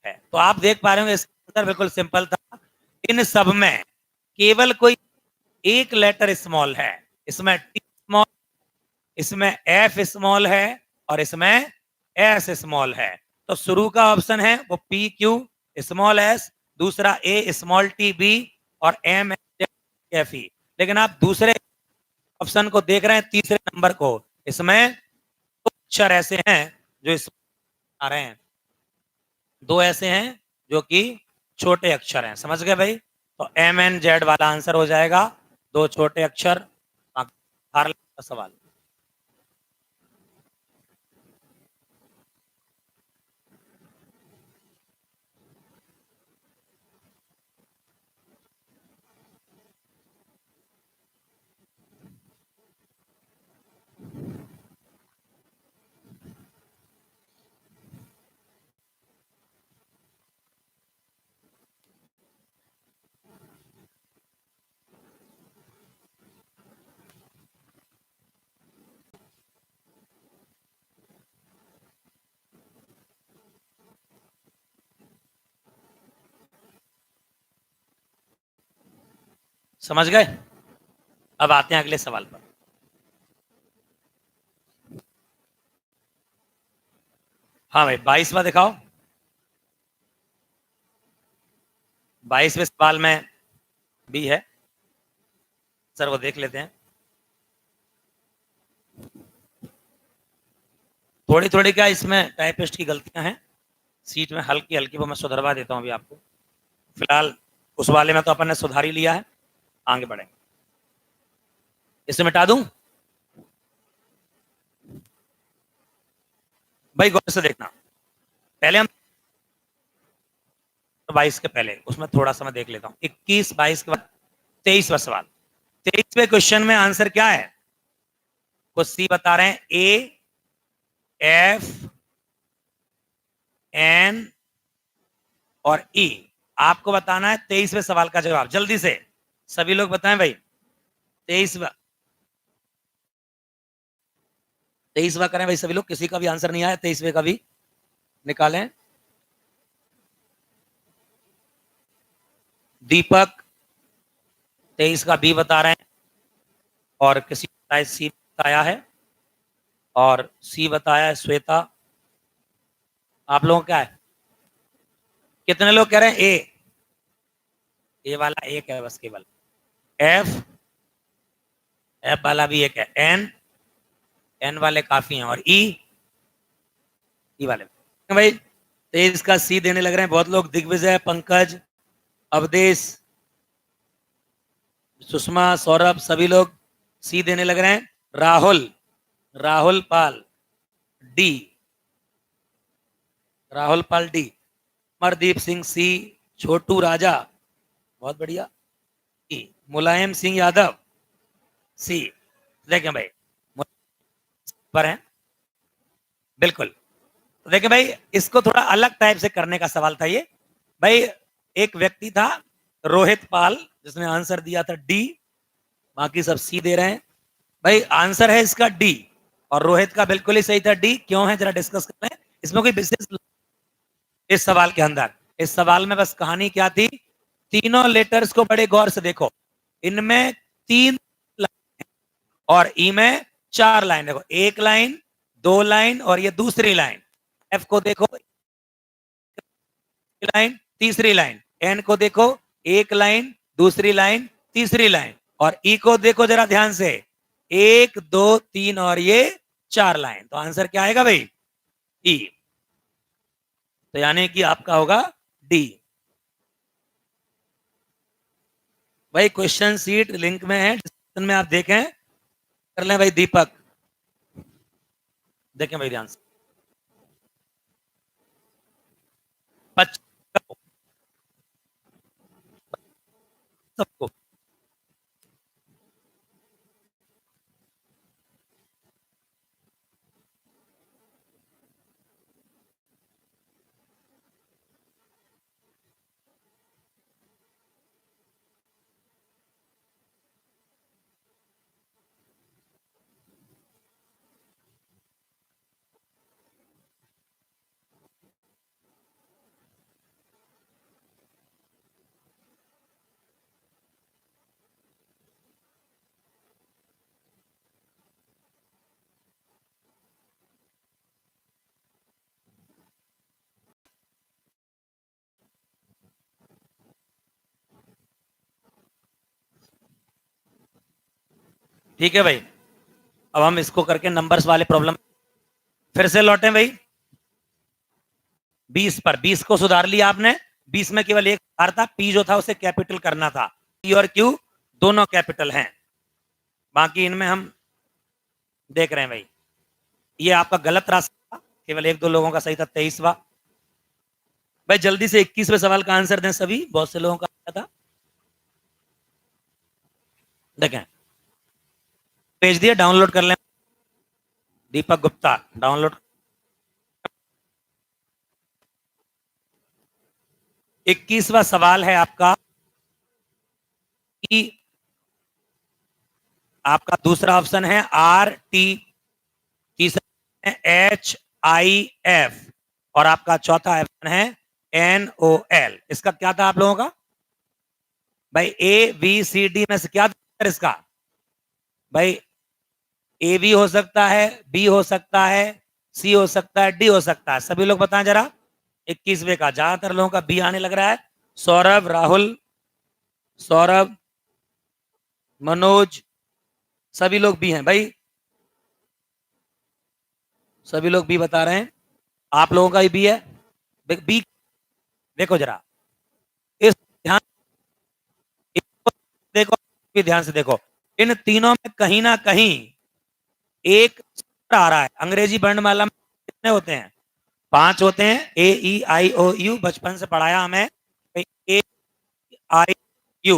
है। तो आप देख पा रहे हो इसका आंसर बिल्कुल सिंपल था। इन सब में केवल कोई एक लेटर स्मॉल है, इसमें टी स्मॉल, इसमें एफ स्मॉल है और इसमें एस स्मॉल है। तो शुरू का ऑप्शन है वो पी क्यू स्मॉल एस, दूसरा ए स्मॉल टी बी और एम एफ ई। लेकिन आप दूसरे ऑप्शन को देख रहे हैं, तीसरे नंबर को, इसमें दो अक्षर ऐसे हैं जो इस आ रहे हैं, दो ऐसे हैं जो कि छोटे अक्षर हैं। समझ गए भाई? तो एम एन जेड वाला आंसर हो जाएगा, दो छोटे अक्षर। का सवाल समझ गए? अब आते हैं अगले सवाल पर। हाँ भाई 22वां दिखाओ। 22वें सवाल में भी है सर, वो देख लेते हैं। थोड़ी थोड़ी क्या इसमें टाइपिस्ट की गलतियां हैं, सीट में हल्की हल्की, वो मैं सुधरवा देता हूं अभी आपको। फिलहाल उस वाले में तो अपन ने सुधार ही लिया है, आगे बढ़ेंगे। इसे मिटा दूं भाई, गौर से देखना। पहले हम 22 के पहले उसमें थोड़ा सा मैं देख लेता हूं। 21 22 के बाद 23वां सवाल। 23वें क्वेश्चन में आंसर क्या है? कुछ सी बता रहे हैं, ए एफ एन और ई। आपको बताना है 23वें सवाल का जवाब, जल्दी से सभी लोग बताएं भाई। 23वां 23वां करें भाई सभी लोग, किसी का भी आंसर नहीं आया 23वें का भी निकालें। दीपक 23 का बी बता रहे हैं, और किसी ने सी बताया है, और सी बताया है श्वेता। आप लोगों क्या है, कितने लोग कह रहे हैं ए? ए वाला एक है बस केवल। एफ एफ वाला भी एक है। एन एन वाले काफी हैं, और ई वाले भाई। तेज का सी देने लग रहे हैं बहुत लोग। दिग्विजय, पंकज, अवधेश, सुषमा, सौरभ, सभी लोग सी देने लग रहे हैं। राहुल राहुल पाल डी, राहुल पाल डी। अमरदीप सिंह सी, छोटू राजा बहुत बढ़िया सी, मुलायम सिंह यादव सी। देखें भाई पर है बिल्कुल। तो देखें भाई, इसको थोड़ा अलग टाइप से करने का सवाल था ये भाई। एक व्यक्ति था रोहित पाल, जिसने आंसर दिया था डी, बाकी सब सी दे रहे हैं भाई। आंसर है इसका डी, और रोहित का बिल्कुल ही सही था डी। क्यों है जरा डिस्कस कर रहे हैं, इसमें कोई विशेष इस सवाल के अंदर, इस सवाल में बस कहानी क्या थी, तीनों लेटर्स को बड़े गौर से देखो। इनमें 3 लाइन और ई में 4 लाइन। देखो, एक लाइन, 2 लाइन और ये दूसरी लाइन। एफ को देखो, लाइन तीसरी लाइन। एन को देखो, एक लाइन दूसरी लाइन तीसरी लाइन। और ई को देखो जरा ध्यान से, 1 2 3 और ये 4 लाइन। तो आंसर क्या आएगा भाई? ई। तो यानी कि आपका होगा डी। भाई क्वेश्चन सीट लिंक में है, डिस्क्रिप्शन में आप देखें, कर लें भाई। दीपक देखें भाई ध्यान से। 25 सबको। ठीक है भाई, अब हम इसको करके नंबर्स वाले प्रॉब्लम फिर से लौटे भाई। 20 पर 20 को सुधार लिया आपने। 20 में केवल एक सुधार था, पी जो था उसे कैपिटल करना था। पी और क्यू दोनों कैपिटल हैं, बाकी इनमें हम देख रहे हैं भाई। ये आपका गलत रास्ता था, केवल एक दो लोगों का सही था। 23वां भाई, जल्दी से 21वें सवाल का आंसर दें सभी, बहुत से लोगों का था। देखें, भेज दिया, डाउनलोड कर लें। दीपक गुप्ता डाउनलोड। 21वां सवाल है आपका कि आपका दूसरा ऑप्शन है आर टी, तीसरा है एच आई एफ, और आपका चौथा ऑप्शन है एन ओ एल। इसका क्या था आप लोगों का भाई? ए बी सी डी में से क्या था इसका भाई? ए भी हो सकता है, बी हो सकता है, सी हो सकता है, डी हो सकता है। सभी लोग बताएं जरा। 21वें का ज्यादातर लोगों का बी आने लग रहा है। सौरभ, राहुल, सौरभ, मनोज, सभी लोग बी हैं भाई। सभी लोग बी बता रहे हैं। आप लोगों का ही बी है। बी देखो जरा, इस ध्यान देखो, भी ध्यान से देखो। इन तीनों में कहीं ना कहीं एक आ रहा है। अंग्रेजी वर्णमाला में कितने होते हैं? 5 होते हैं। ए ई आई ओ यू बचपन से पढ़ाया हमें। ए आई यू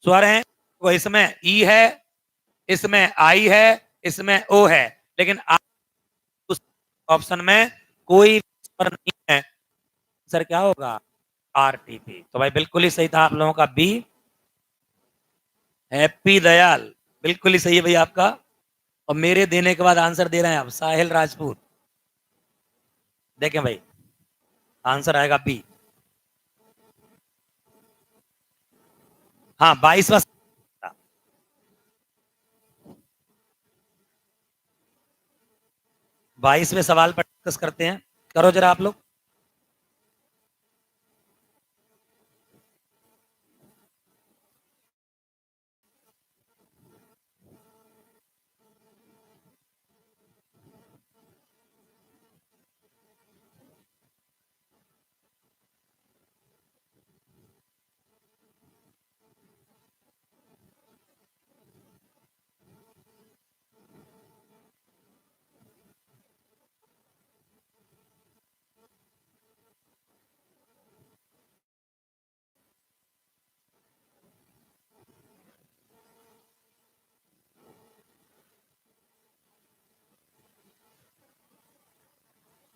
स्वर है, वो इसमें ई है, इसमें आई है, इसमें ओ है, लेकिन उस ऑप्शन में कोई स्वर नहीं है। सर क्या होगा? आरटीपी। तो भाई बिल्कुल ही सही था आप लोगों का बी। हैप्पी दयाल बिल्कुल ही सही है भाई आपका। और मेरे देने के बाद आंसर दे रहे हैं आप साहिल राजपूत। देखें भाई, आंसर आएगा बी। हाँ 22वां 22वें सवाल पर डिस्कस करते हैं। करो जरा आप लोग।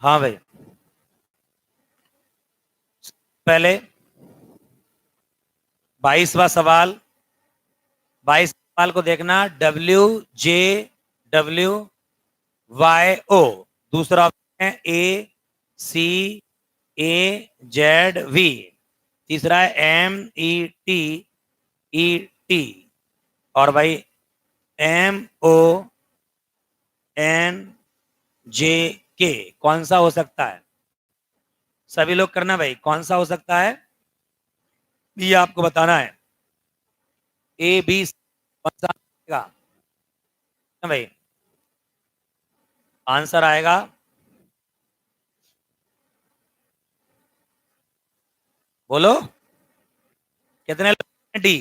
हाँ भाई, पहले 22वां सवाल। 22 सवाल को देखना। W J W Y O, दूसरा ऑप्शन है ए सी ए जेड वी, तीसरा है एम ई टी, और भाई एम ओ एन जे के। कौन सा हो सकता है? सभी लोग करना भाई, कौन सा हो सकता है ये आपको बताना है। ए बी कौन सा आएगा भाई? आंसर आएगा बोलो कितने लोग डी?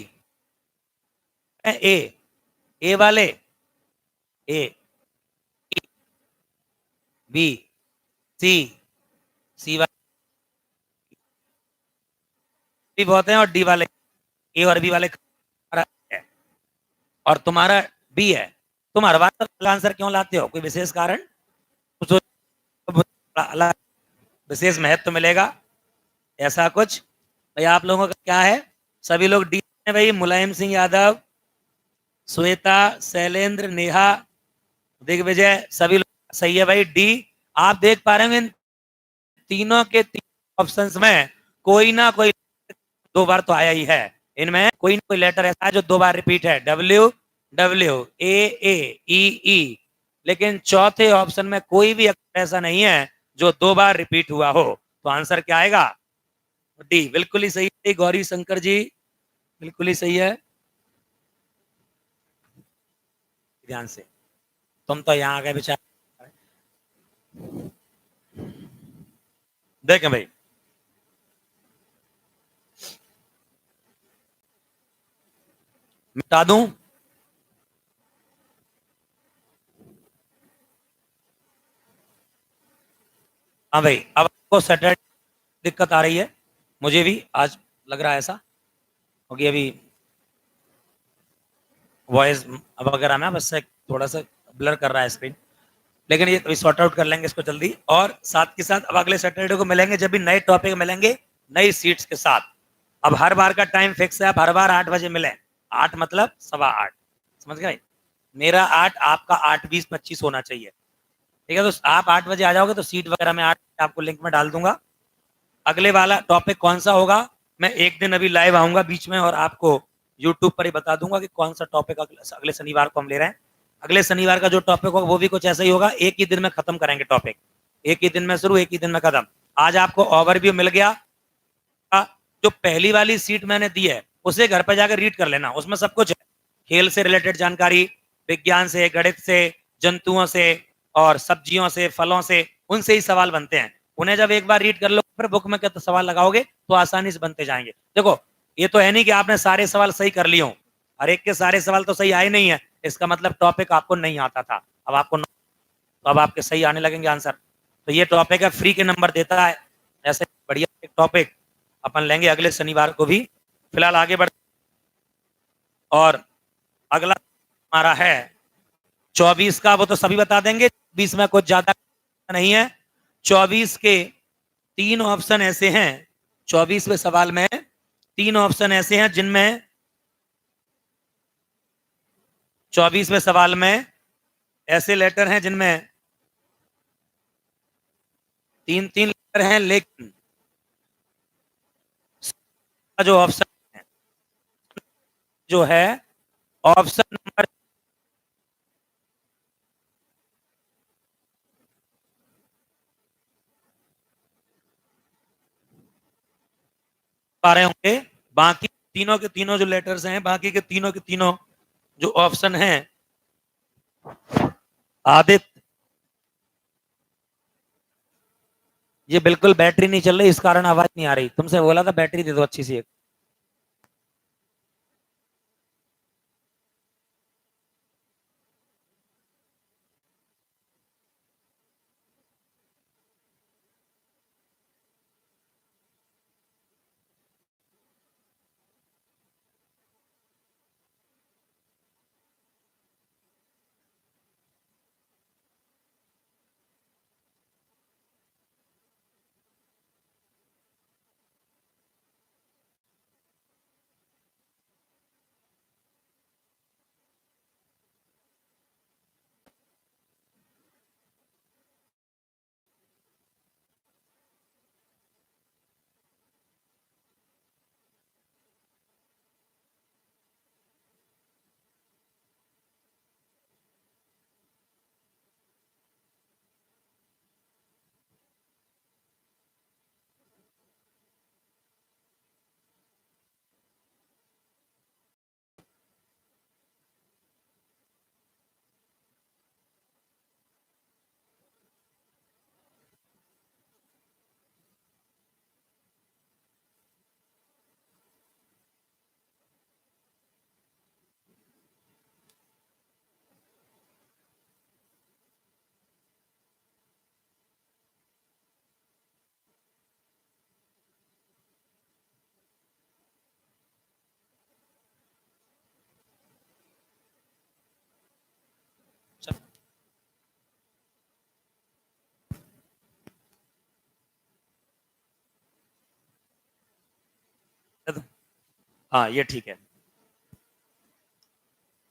ए, ए वाले, ए, बी, सी, सी वाले भी बहुत हैं, और डी वाले, ए और बी वाले है, और तुम्हारा बी है। तुम हर बार आंसर क्यों लाते हो? कोई विशेष कारण? कुछ अलग विशेष महत्व मिलेगा ऐसा कुछ? भाई आप लोगों का क्या है? सभी लोग डी है भाई। मुलायम सिंह यादव, श्वेता, शैलेंद्र, नेहा, दिग्विजय, सभी लोग सही है भाई, डी। आप देख पा रहे होंगे इन तीनों के तीन ऑप्शंस में कोई ना कोई दो बार तो आया ही है। इनमें कोई ना कोई लेटर ऐसा है जो दो बार रिपीट है, डब्ल्यू डब्ल्यू, ए ए, ई ई। लेकिन चौथे ऑप्शन में कोई भी अक्षर ऐसा नहीं है जो दो बार रिपीट हुआ हो। तो आंसर क्या आएगा? डी। बिल्कुल ही सही है गौरी शंकर जी, बिल्कुल ही सही है। ध्यान से, तुम तो यहाँ आ गए बेचारे। देखें भाई, मिटा दूं? हाँ भाई, अब आपको सैटरडे दिक्कत आ रही है, मुझे भी आज लग रहा है ऐसा, क्योंकि अभी वॉइस अब वगैरह में बस से थोड़ा सा ब्लर कर रहा है स्क्रीन। लेकिन ये सॉर्ट आउट कर लेंगे इसको जल्दी, और साथ के साथ अब अगले सैटरडे को मिलेंगे जब भी नए टॉपिक मिलेंगे नई सीट्स के साथ। अब हर बार का टाइम फिक्स है, अब हर बार 8 बजे मिले। 8 मतलब 8:15, समझ गए? मेरा 8, आपका 8:20-25 होना चाहिए। ठीक है, तो आप 8 बजे आ जाओगे तो सीट वगैरह में 8 आपको लिंक में डाल दूंगा। अगले वाला टॉपिक कौन सा होगा, मैं एक दिन अभी लाइव आऊंगा बीच में और आपको यूट्यूब पर ही बता दूंगा कि कौन सा टॉपिक अगले शनिवार को हम ले रहे हैं। अगले शनिवार का जो टॉपिक होगा वो भी कुछ ऐसा ही होगा, एक ही दिन में खत्म करेंगे टॉपिक। एक ही दिन में शुरू, एक ही दिन में खत्म। आज आपको ओवरव्यू मिल गया। जो पहली वाली सीट मैंने दी है उसे घर पर जाकर रीड कर लेना, उसमें सब कुछ है। खेल से रिलेटेड जानकारी, विज्ञान से, गणित से, जंतुओं से, और सब्जियों से, फलों से, उनसे ही सवाल बनते हैं। उन्हें जब एक बार रीड कर लो फिर बुक में क्या तो सवाल लगाओगे तो आसानी से बनते जाएंगे। देखो, ये तो है नहीं कि आपने सारे सवाल सही कर लिए हो, हर एक के सारे सवाल तो सही आए नहीं है, इसका मतलब टॉपिक आपको नहीं आता था, अब आपको, तो अब आपके सही आने लगेंगे आंसर। तो ये टॉपिक है, फ्री के नंबर देता है, ऐसे बढ़िया एक टॉपिक अपन लेंगे अगले शनिवार को भी। फिलहाल आगे बढ़, और अगला हमारा है 24 का, वो तो सभी बता देंगे, 20 में कुछ ज्यादा नहीं है। 24 के तीन ऑप्शन ऐसे हैं, 24वें सवाल में तीन ऑप्शन ऐसे हैं जिनमें, 24वें सवाल में ऐसे लेटर हैं जिनमें तीन तीन लेटर हैं, लेकिन जो ऑप्शन है, जो है ऑप्शन नंबर पा रहे होंगे, बाकी तीनों के तीनों जो लेटर्स हैं, बाकी के तीनों जो ऑप्शन हैं, आदित्य, ये बिल्कुल बैटरी नहीं चल रही, इस कारण आवाज नहीं आ रही। तुमसे बोला था बैटरी दे दो अच्छी सी एक। हाँ ये ठीक है,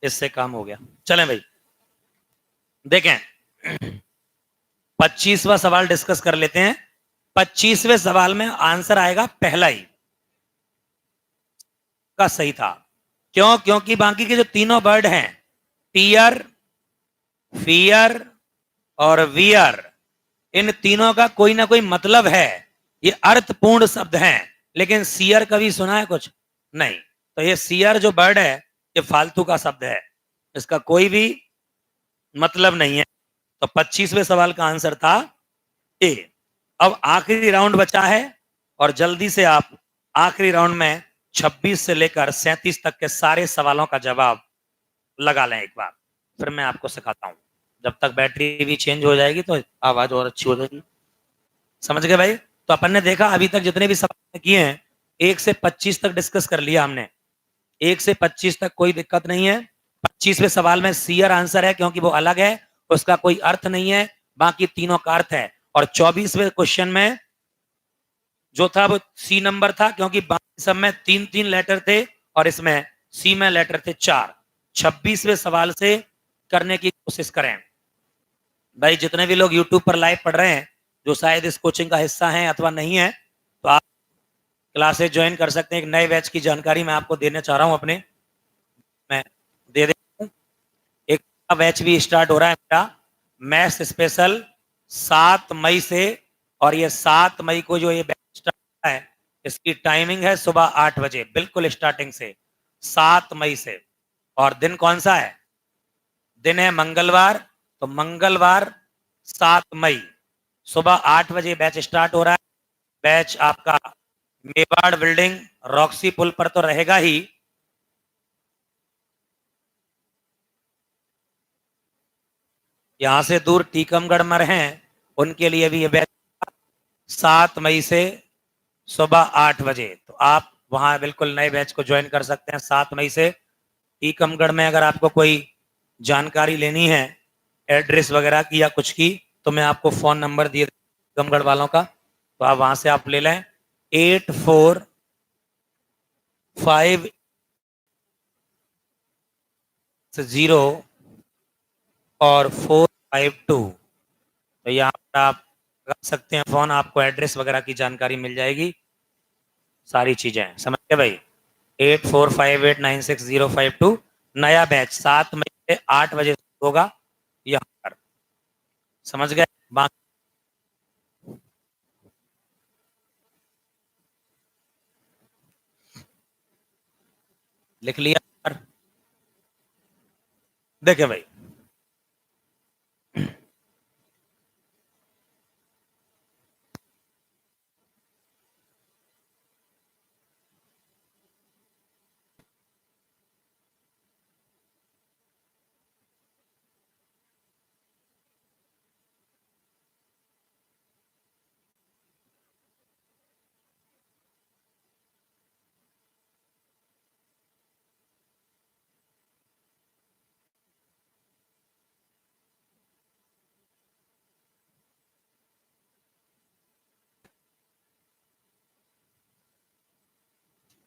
इससे काम हो गया। चलें भाई, देखें 25वां सवाल डिस्कस कर लेते हैं। 25वें सवाल में आंसर आएगा पहला ही का सही था। क्यों? क्योंकि बाकी के जो तीनों वर्ड हैं, टीयर, फियर और वियर, इन तीनों का कोई ना कोई मतलब है, ये अर्थपूर्ण शब्द हैं। लेकिन सियर कभी सुना है कुछ? नहीं। तो ये सियर जो वर्ड है, ये फालतू का शब्द है, इसका कोई भी मतलब नहीं है। तो 25वें सवाल का आंसर था ए। अब आखिरी राउंड बचा है, और जल्दी से आप आखिरी राउंड में 26 से लेकर 37 तक के सारे सवालों का जवाब लगा लें एक बार, फिर मैं आपको सिखाता हूं। जब तक बैटरी भी चेंज हो जाएगी तो आवाज और अच्छी हो जाएगी। समझ गए भाई? तो अपन ने देखा अभी तक जितने भी सवाल किए हैं, 1 से 25 तक डिस्कस कर लिया हमने। 1 से 25 तक कोई दिक्कत नहीं है। 25वें सवाल में सीयर आंसर है, क्योंकि वो अलग है, उसका कोई अर्थ नहीं है, बाकी तीनों का अर्थ है। और 24वें क्वेश्चन में जो था वो सी नंबर था, क्योंकि बाकी सब में 3-3 लेटर थे, और इसमें सी में लेटर थे 4। 26वें सवाल से करने की कोशिश करें भाई। जितने भी लोग यूट्यूब पर लाइव पढ़ रहे हैं, जो शायद इस कोचिंग का हिस्सा हैं अथवा नहीं है, तो आप क्लासेस ज्वाइन कर सकते हैं। एक नए बैच की जानकारी मैं आपको देना चाह रहा हूं अपने, मैं दे देता हूं। एक बैच भी स्टार्ट हो रहा है मेरा, मैथ्स स्पेशल, 7 मई से। और ये 7 मई को जो ये बैच स्टार्ट हो रहा है, इसकी टाइमिंग है सुबह 8 बजे, बिल्कुल स्टार्टिंग से, 7 मई से। और दिन कौन सा है? दिन है मंगलवार। तो मंगलवार 7 मई सुबह 8 बजे बैच स्टार्ट हो रहा है। बैच आपका मेवाड़ बिल्डिंग रॉक्सी पुल पर तो रहेगा ही, यहां से दूर टीकमगढ़ में हैं उनके लिए भी ये बैच 7 मई से सुबह 8 बजे। तो आप वहां बिल्कुल नए बैच को ज्वाइन कर सकते हैं 7 मई से। टीकमगढ़ में अगर आपको कोई जानकारी लेनी है एड्रेस वगैरह की या कुछ की, तो मैं आपको फोन नंबर दिए टीकमगढ़ वालों का, तो आप वहां से आप ले लें। 8450 और 452, तो यहाँ पर आप कर सकते हैं फोन, आपको एड्रेस वगैरह की जानकारी मिल जाएगी, सारी चीजें समझ गए भाई। 84589605 नया बैच 7 मई से 8 बजे होगा यहाँ पर। समझ गए? बाकी लिख लिया पर? देखे भाई,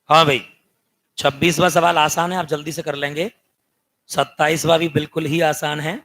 हाँ भाई, 26वां सवाल आसान है, आप जल्दी से कर लेंगे। 27वां भी बिल्कुल ही आसान है।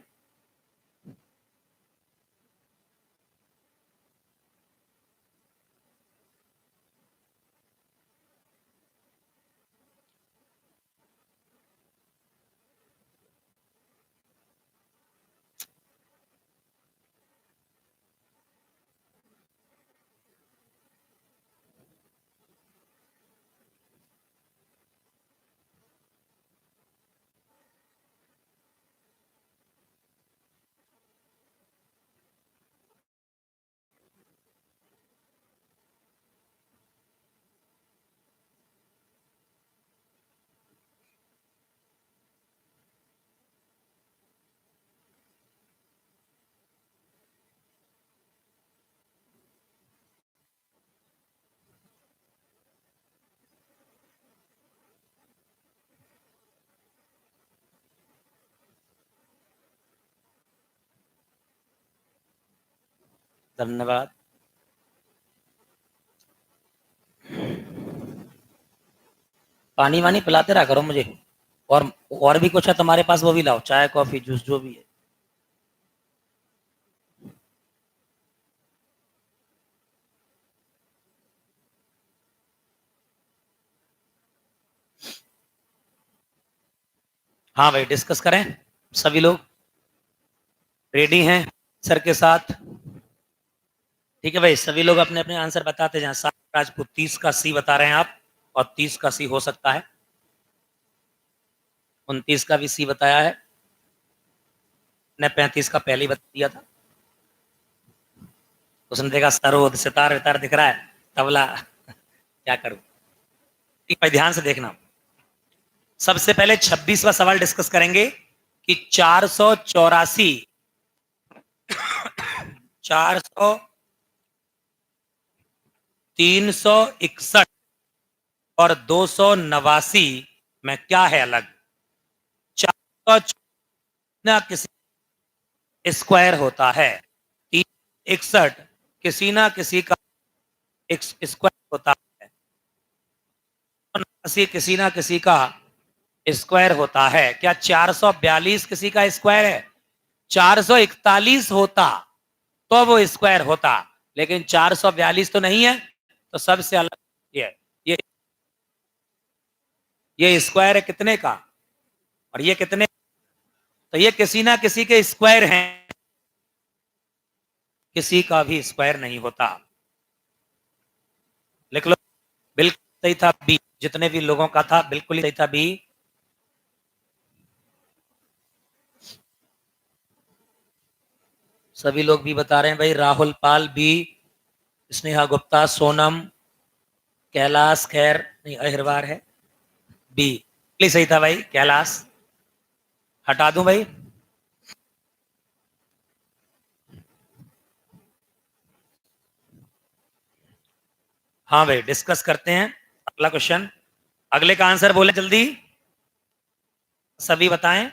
धन्यवाद। पानी वानी पिलाते रहा करो मुझे। और भी कुछ है तुम्हारे पास वो भी लाओ, चाय कॉफी जूस जो भी है। हाँ भाई डिस्कस करें। सभी लोग रेडी हैं सर के साथ? ठीक है भाई, सभी लोग अपने अपने आंसर बताते जाएं। सात राजपूत 30 का सी बता रहे हैं आप, और 30 का सी हो सकता है। 29 का भी सी बताया है ने, 35 का पहले ही बता दिया था। उसने देखा सरोद सितार वितार दिख रहा है, तबला क्या करूं। ठीक भाई ध्यान से देखना। सबसे पहले 26वां सवाल डिस्कस करेंगे कि 484, 400, 361 और 289 में क्या है अलग? 400 ना किसी स्क्वायर होता है, 361 किसी ना किसी का स्क्वायर होता है, 89 किसी ना किसी का स्क्वायर होता है। क्या 442 किसी का स्क्वायर है? 441 होता तो वो स्क्वायर होता, लेकिन 442 तो नहीं है, तो सबसे अलग ये ये ये स्क्वायर है कितने का, और ये कितने, तो ये किसी ना किसी के स्क्वायर हैं, किसी का भी स्क्वायर नहीं होता। लिख लो। बिल्कुल सही था बी, जितने भी लोगों का था बिल्कुल ही सही था बी। सभी लोग भी बता रहे हैं भाई। राहुल पाल बी, स्नेहा गुप्ता, सोनम, कैलाश खैर नहीं अहिरवार है, बी सही था भाई। कैलाश हटा दूं भाई? हाँ भाई डिस्कस करते हैं अगला क्वेश्चन। अगले का आंसर बोले जल्दी, सभी बताएं।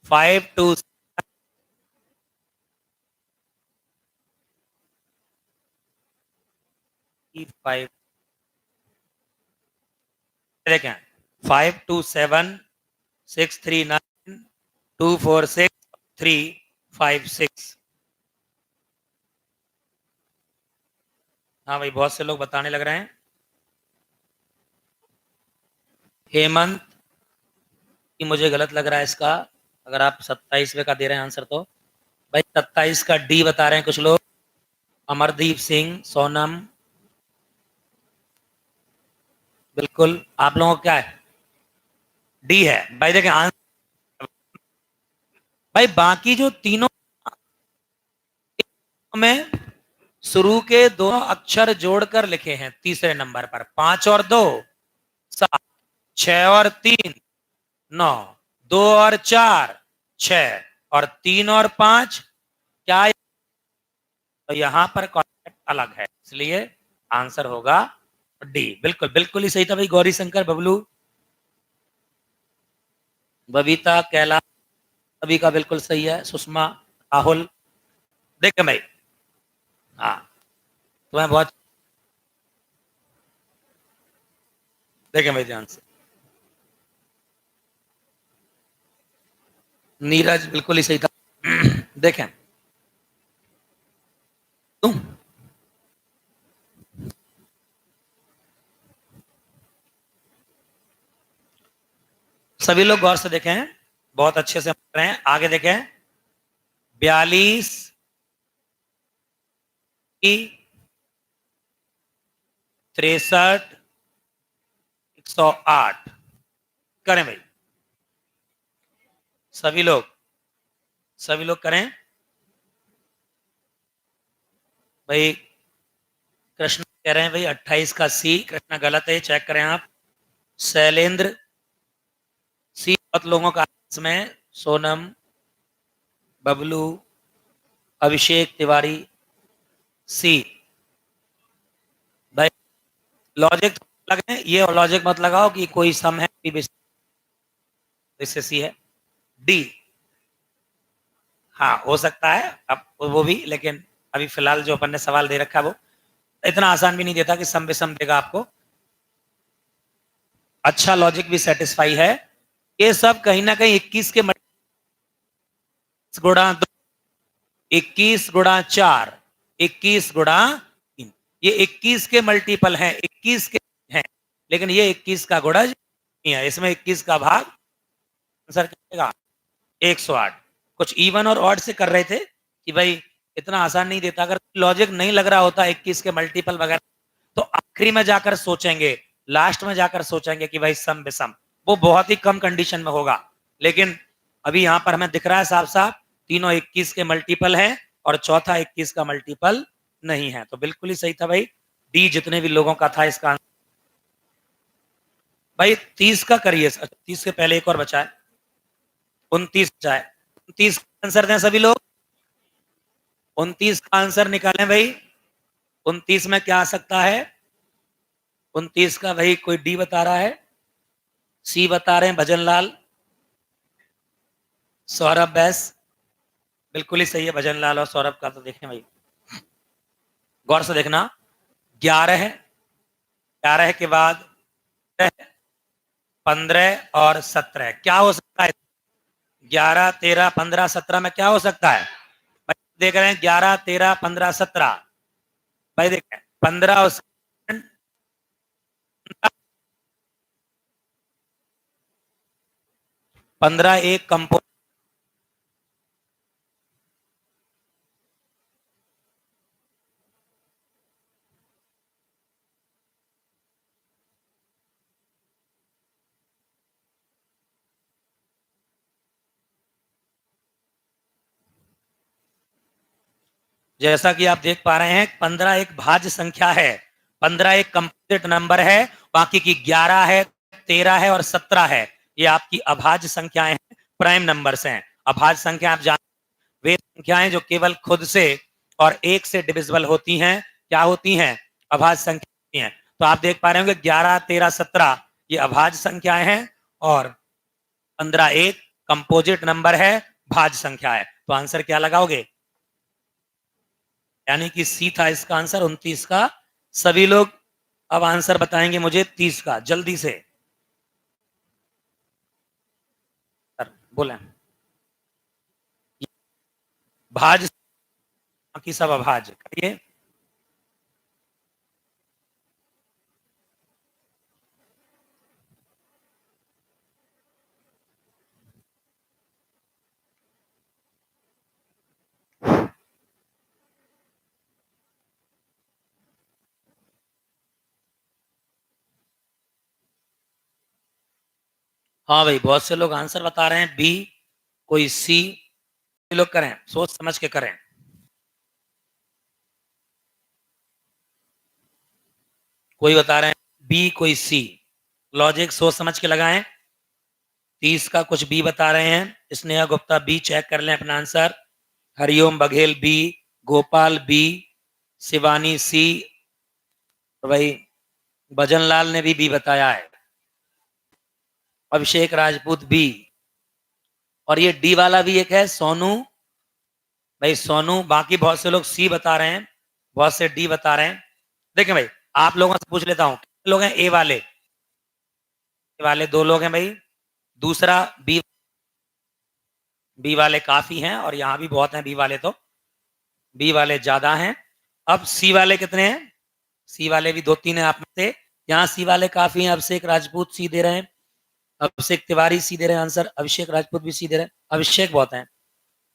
5 2 5 देखें, 5 2 7 6 3 9 2 4 6 3 5 6। हाँ भाई बहुत से लोग बताने लग रहे हैं। हेमंत कि मुझे गलत लग रहा है इसका, अगर आप 27वें का दे रहे हैं आंसर तो। भाई 27 का डी बता रहे हैं कुछ लोग। अमरदीप सिंह, सोनम, बिल्कुल आप लोगों को क्या है? डी है भाई। देखें आंसर भाई, बाकी जो तीनों में शुरू के दोनों अक्षर जोड़कर लिखे हैं तीसरे नंबर पर, 5 और 2 7, 6 और 3 9, 2 और 4 6, और 3 और 5 क्या? तो यहां पर कॉन्सेप्ट अलग है, इसलिए आंसर होगा डी। बिल्कुल बिल्कुल ही सही था भाई। गौरी शंकर, बबलू, बबीता, कैलाश, सभी का बिल्कुल सही है। सुषमा, राहुल, देखे भाई। हाँ तुम्हें बहुत, देखे भाई ध्यान से। नीरज बिल्कुल ही सही था। देखें तुम, सभी लोग गौर से देखें, बहुत अच्छे से रहे हैं। आगे देखें, 42 की 63 108 करें भाई। सभी लोग, सभी लोग करें भाई। कृष्ण कह रहे हैं भाई 28 का सी, कृष्ण गलत है, चेक करें आप। शैलेंद्र सी, बहुत लोगों का इसमें। सोनम, बबलू, अभिषेक तिवारी सी। भाई लॉजिक लगे, ये लॉजिक मत लगाओ कि कोई सम है, इससे सी है। डी हाँ हो सकता है अब वो भी, लेकिन अभी फिलहाल जो अपन ने सवाल दे रखा है वो इतना आसान भी नहीं देता कि सम विषम देगा आपको। अच्छा लॉजिक भी सेटिस्फाई है। ये सब कहीं ना कहीं 21 के गुणा 2, 21 गुणा 4, 21 गुणा 3, ये 21 के मल्टीपल हैं, 21 के हैं, लेकिन ये 21 का गुणज नहीं है, इसमें 21 का भाग आंसर क्या 108। कुछ इवन और ऑड से कर रहे थे कि भाई इतना आसान नहीं देता, अगर लॉजिक नहीं लग रहा होता 21 के मल्टीपल वगैरह तो आखिरी में जाकर सोचेंगे, लास्ट में जाकर सोचेंगे कि भाई सम विषम, वो बहुत ही कम कंडीशन में होगा। लेकिन अभी यहां पर हमें दिख रहा है साफ साफ तीनों 21 के मल्टीपल हैं और चौथा 21 का मल्टीपल नहीं है, तो बिल्कुल ही सही था भाई। डी जितने भी लोगों का था इसका आंसर। भाई 30 का करिए, 30 के पहले एक और बचा है, 29 बचा है। 29 का आंसर दें सभी लोग, 29 का आंसर निकालें भाई। 29 में क्या आ सकता है? 29 का भाई कोई डी बता रहा है, सी बता रहे हैं भजन लाल, सौरभ बैस, बिल्कुल ही सही है भजन लाल और सौरभ का। तो देखें भाई गौर से देखना, 11 है, 11 के बाद 15 और 17 क्या हो सकता है? 11, 13, 15, 17 में क्या हो सकता है? भाई देख रहे हैं 11, 13, 15, 17, भाई देख रहे हैं 15 और 15 एक कंपो, जैसा कि आप देख पा रहे हैं 15 एक भाज्य संख्या है, 15 एक कंपोजिट नंबर है, बाकी की 11 है, 13 है और 17 है, ये आपकी अभाज्य संख्याएं हैं, प्राइम नंबर्स हैं। अभाज्य संख्या आप जान, वे संख्याएं जो केवल खुद से और एक से डिविजिबल होती हैं, क्या होती हैं? अभाज्य संख्या होती हैं। तो आप देख पा रहे होंगे 11, 13, 17 ये अभाज्य संख्याएं हैं और 15 एक कंपोजिट नंबर है, भाज्य संख्या है। तो आंसर क्या लगाओगे? यानी कि सी था इसका आंसर 29 का। सभी लोग अब आंसर बताएंगे मुझे 30 का, जल्दी से सर बोले। भाज की सब अभाज करिए। हाँ भाई बहुत से लोग आंसर बता रहे हैं बी, कोई सी, लोग करें सोच समझ के करें। कोई बता रहे हैं बी, कोई सी, लॉजिक सोच समझ के लगाएं। 30 का कुछ बी बता रहे हैं, स्नेहा गुप्ता बी, चेक कर लें अपना answer. Hariom Baghel B, Gopal B, Shivani C, भाई भजन लाल ने भी बी बताया है, अभिषेक राजपूत बी, और ये डी वाला भी एक है सोनू, भाई सोनू। बाकी बहुत से लोग सी बता रहे हैं, बहुत से डी बता रहे हैं। देखें भाई आप लोगों से पूछ लेता हूं, कितने लोग हैं ए वाले? ए वाले 2 लोग हैं भाई। दूसरा बी, बी वाले काफी हैं और यहां भी बहुत हैं बी वाले, तो बी वाले ज्यादा हैं। अब सी वाले कितने हैं? सी वाले भी 2-3 हैं आप में से। यहाँ सी वाले काफी हैं, अभिषेक राजपूत सी दे रहे हैं, अभिषेक तिवारी सी दे रहे हैं आंसर, अभिषेक राजपूत भी सी दे रहे हैं, अभिषेक बहुत हैं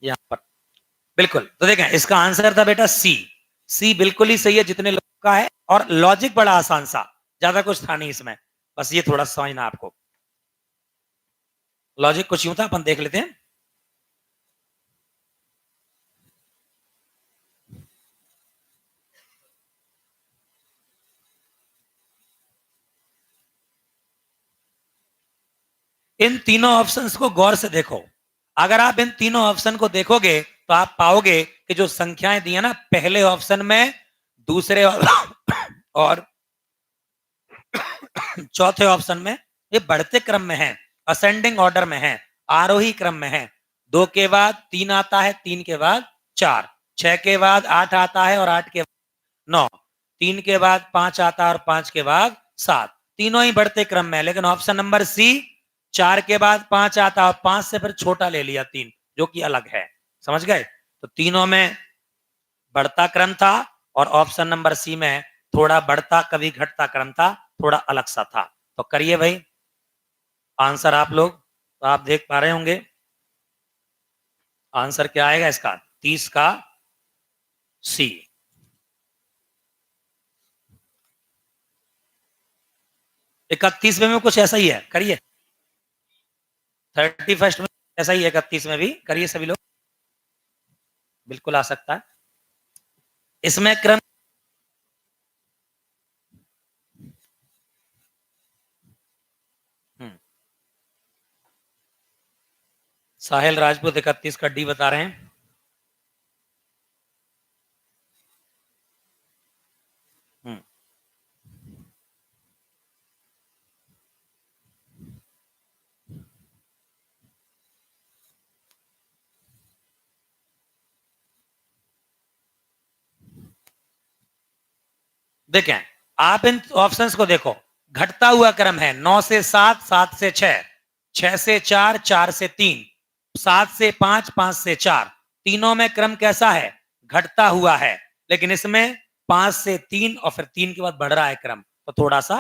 यहाँ पर। बिल्कुल, तो देखें इसका आंसर था बेटा सी। सी बिल्कुल ही सही है जितने लोग का है, और लॉजिक बड़ा आसान सा, ज्यादा कुछ था नहीं इसमें, बस ये थोड़ा समझना आपको। लॉजिक कुछ यूं था, अपन देख लेते हैं। इन तीनों ऑप्शंस को गौर से देखो। अगर आप इन तीनों ऑप्शन को देखोगे तो आप पाओगे कि जो संख्याएं दी है ना पहले ऑप्शन में, दूसरे और चौथे ऑप्शन में, ये बढ़ते क्रम में है, असेंडिंग ऑर्डर में है, आरोही क्रम में है। 2 के बाद 3 आता है, 3 के बाद 4, 6 के बाद 8 आता है और 8 के बाद 9, 3 के बाद 5 आता है और 5 के बाद 7, तीनों ही बढ़ते क्रम में, लेकिन ऑप्शन नंबर सी 4 के बाद 5 आता है, 5 से फिर छोटा ले लिया 3, जो कि अलग है। समझ गए? तो तीनों में बढ़ता क्रम था और ऑप्शन नंबर सी में थोड़ा बढ़ता कभी घटता क्रम था, थोड़ा अलग सा था। तो करिए भाई आंसर आप लोग, तो आप देख पा रहे होंगे आंसर क्या आएगा इसका, 30 का सी। 31वें में कुछ ऐसा ही है, करिए। 31 में ऐसा ही है, 31 में भी करिए सभी लोग, बिल्कुल आ सकता है इसमें क्रम। साहिल राजपूत 31 का डी बता रहे हैं। देखें आप इन ऑप्शंस को देखो, घटता हुआ क्रम है, 9 से 7, 7 से 6, 6 से 4, 4 से 3, 7 से 5, 5 से 4, तीनों में क्रम कैसा है, घटता हुआ है। लेकिन इसमें 5 से 3 और फिर 3 के बाद बढ़ रहा है क्रम, तो थोड़ा सा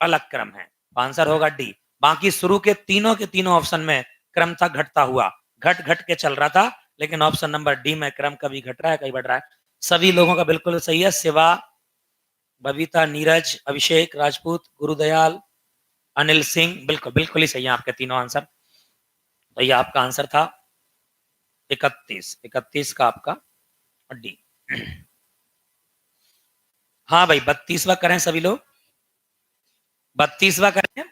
अलग क्रम है। आंसर होगा डी। बाकी शुरू के तीनों ऑप्शन में क्रम था घटता हुआ, घट घट के चल रहा था, लेकिन ऑप्शन नंबर डी में क्रम कभी घट रहा है कभी बढ़ रहा है। सभी लोगों का बिल्कुल सही है, सिवा बबीता, नीरज, अभिषेक राजपूत, गुरुदयाल, अनिल सिंह, बिल्कुल बिल्कुल ही सही है आपके तीनों आंसर। तो ये आपका आंसर था 31 का आपका डी। हाँ भाई 32वां करें सभी लोग, 32वां करें,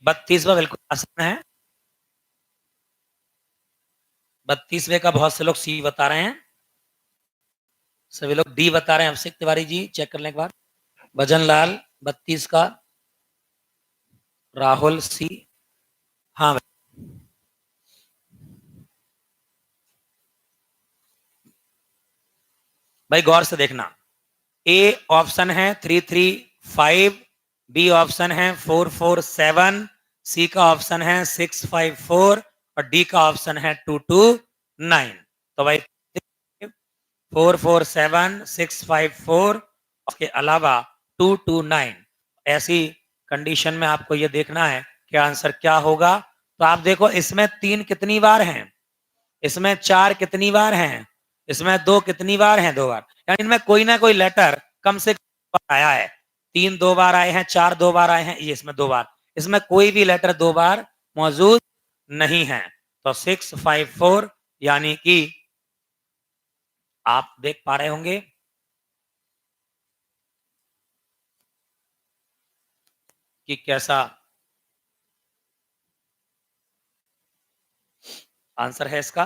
32वां बिल्कुल आसान है। 32वें का बहुत से लोग सी बता रहे हैं, सभी लोग डी बता रहे हैं। अभिषेक तिवारी जी चेक कर लें एक बार। भजन लाल 32 का, राहुल सी। हाँ भाई भाई गौर से देखना, ए ऑप्शन है 335, बी ऑप्शन है 447, सी का ऑप्शन है 654 और डी का ऑप्शन है 229। तो भाई 447, 654 उसके अलावा 229, ऐसी कंडीशन में आपको ये देखना है कि आंसर क्या होगा। तो आप देखो इसमें 3 कितनी बार हैं, इसमें 4 कितनी बार हैं, इसमें 2 कितनी बार हैं, 2 बार, यानी इनमें कोई ना कोई लेटर कम से कम आया है। 3 2 बार आए हैं, 4 2 बार आए हैं, ये इसमें 2 बार, इसमें कोई भी लेटर 2 बार मौजूद नहीं है। तो 654 यानी कि आप देख पा रहे होंगे कि कैसा आंसर है इसका।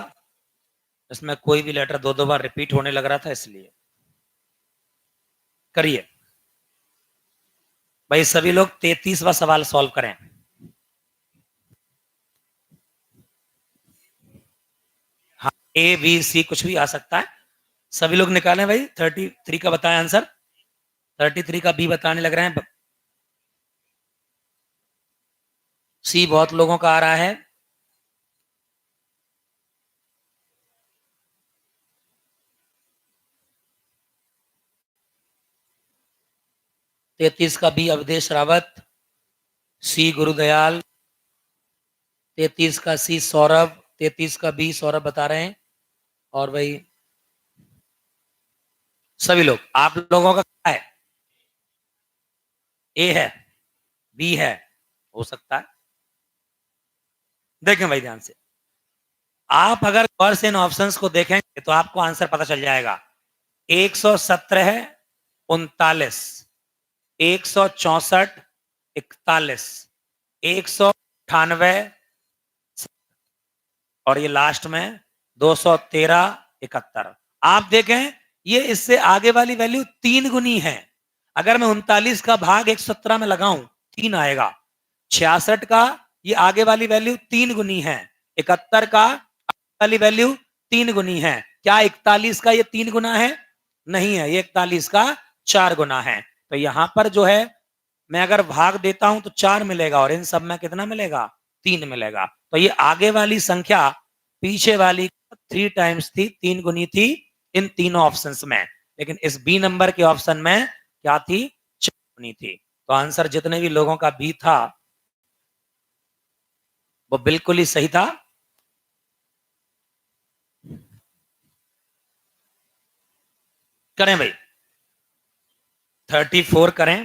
इसमें कोई भी लेटर 2 2 बार रिपीट होने लग रहा था, इसलिए करिए भाई सभी लोग 33वां सवाल सॉल्व करें। हाँ ए बी सी कुछ भी आ सकता है, सभी लोग निकालें भाई। 33 का बताएं आंसर, 33 का बी बताने लग रहे हैं। सी बहुत लोगों का आ रहा है। 33 का बी अवधेश रावत, सी गुरुदयाल, 33 का सी सौरभ, 33 का बी सौरभ बता रहे हैं। और भाई सभी लोग, आप लोगों का क्या है, ए है, बी है, हो सकता है। देखें भाई ध्यान से, आप अगर गौर से इन ऑप्शंस को देखेंगे तो आपको आंसर पता चल जाएगा। 117, 39, 164, 41, 198 और ये लास्ट में 213, 71। आप देखें ये इससे आगे वाली वैल्यू 3 गुनी है। अगर मैं 39 का भाग 117 में लगाऊं 3 आएगा, 66 का ये आगे वाली वैल्यू 3 गुनी है, 71 का वाली वैल्यू 3 गुनी है। क्या 41 का ये 3 गुना है? नहीं है, ये 41 का 4 गुना है। तो यहां पर जो है मैं अगर भाग देता हूं तो 4 मिलेगा और इन सब में कितना मिलेगा, 3 मिलेगा। तो ये आगे वाली संख्या पीछे वाली 3 टाइम्स थी, 3 गुनी थी इन तीनों ऑप्शंस में, लेकिन इस बी नंबर के ऑप्शन में क्या थी, 4 गुनी थी। तो आंसर जितने भी लोगों का बी था वो बिल्कुल ही सही था। करें भाई, 34 करें।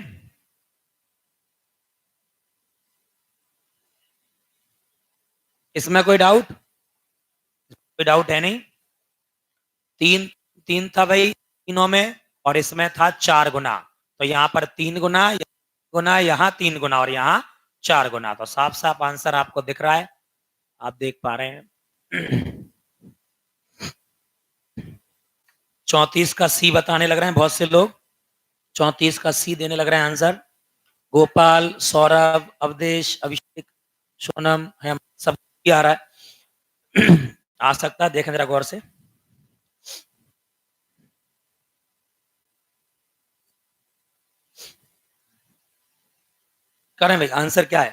इसमें कोई डाउट, कोई डाउट है नहीं। तीन, तीन था भाई तीनों में, और इसमें था 4 गुना। तो यहाँ पर 3 गुना, गुना, यहाँ 3 गुना और यहाँ 4 गुना। तो साफ साफ आंसर आपको दिख रहा है, आप देख पा रहे हैं। 34 का सी बताने लग रहे हैं बहुत से लोग, 34 का सी देने लग रहे हैं आंसर। गोपाल, सौरभ, अवधेश, अभिषेक, सोनम, हम सब आ रहा है। आ सकता है, देखें जरा गौर से। करें भाई, आंसर क्या है?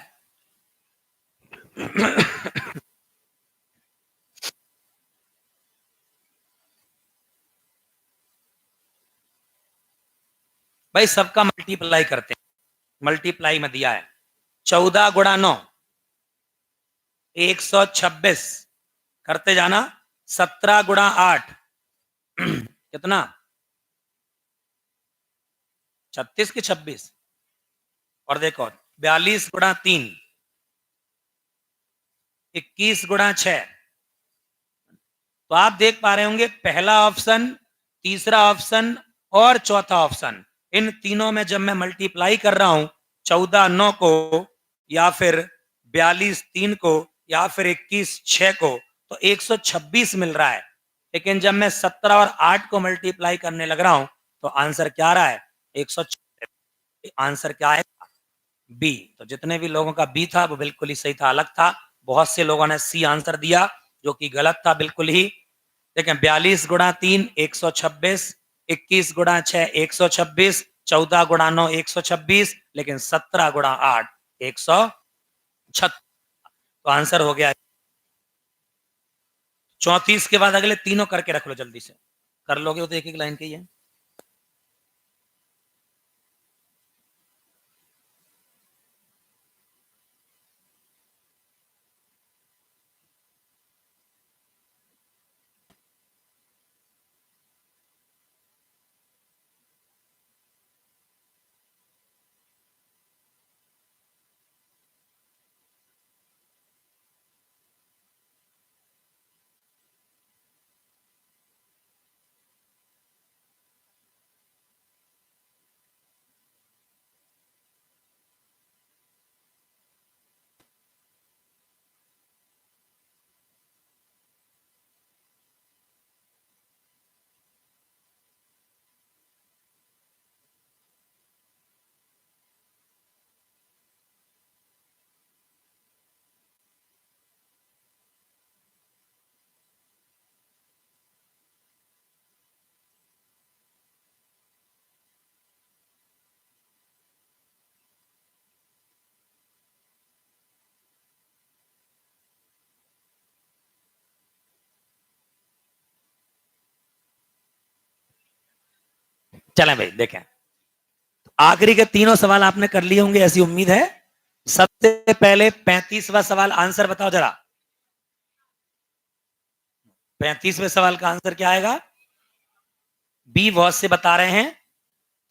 भाई सबका मल्टीप्लाई करते हैं, मल्टीप्लाई में दिया है 14 गुणा 9 126, करते जाना। 17 गुणा 8 कितना, 36 की 26। और देखो 42 गुणा 3 21 गुणा 6। तो आप देख पा रहे होंगे पहला ऑप्शन, तीसरा ऑप्शन और चौथा ऑप्शन, इन तीनों में जब मैं मल्टीप्लाई कर रहा हूं 14 9 को, या फिर 42 3 को, या फिर 21 6 को, तो 126 मिल रहा है। लेकिन जब मैं 17 और 8 को मल्टीप्लाई करने लग रहा हूं तो आंसर क्या आ रहा है, 126। आंसर क्या है, बी। तो जितने भी लोगों का बी था वो बिल्कुल ही सही था, अलग था। बहुत से लोगों ने सी आंसर दिया जो कि गलत था बिल्कुल ही। देखें 42 गुणा 3 126, 21 गुणा 6 126, 14 गुणा 9 126, लेकिन 17 गुणा 8 136। तो आंसर हो गया 34 के बाद अगले तीनों करके रख लो जल्दी से, कर लोगे वो तो एक एक लाइन के ही है। चलें भाई देखें, आखिरी के तीनों सवाल आपने कर लिए होंगे ऐसी उम्मीद है। सबसे पहले 35वां सवाल, आंसर बताओ जरा। 35वें सवाल का आंसर क्या आएगा, बी बहुत से बता रहे हैं,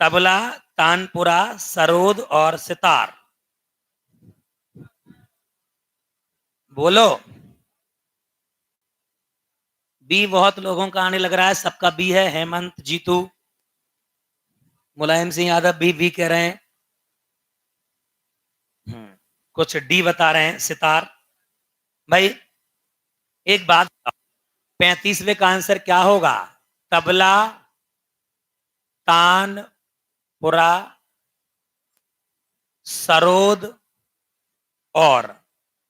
तबला, तानपुरा, सरोद और सितार। बोलो, बी बहुत लोगों का आने लग रहा है, सबका बी है। हेमंत, जीतू, मुलायम सिंह यादव भी कह रहे हैं। कुछ डी बता रहे हैं, सितार। भाई एक बात, 35वें का आंसर क्या होगा, तबला, तानपुरा, सरोद और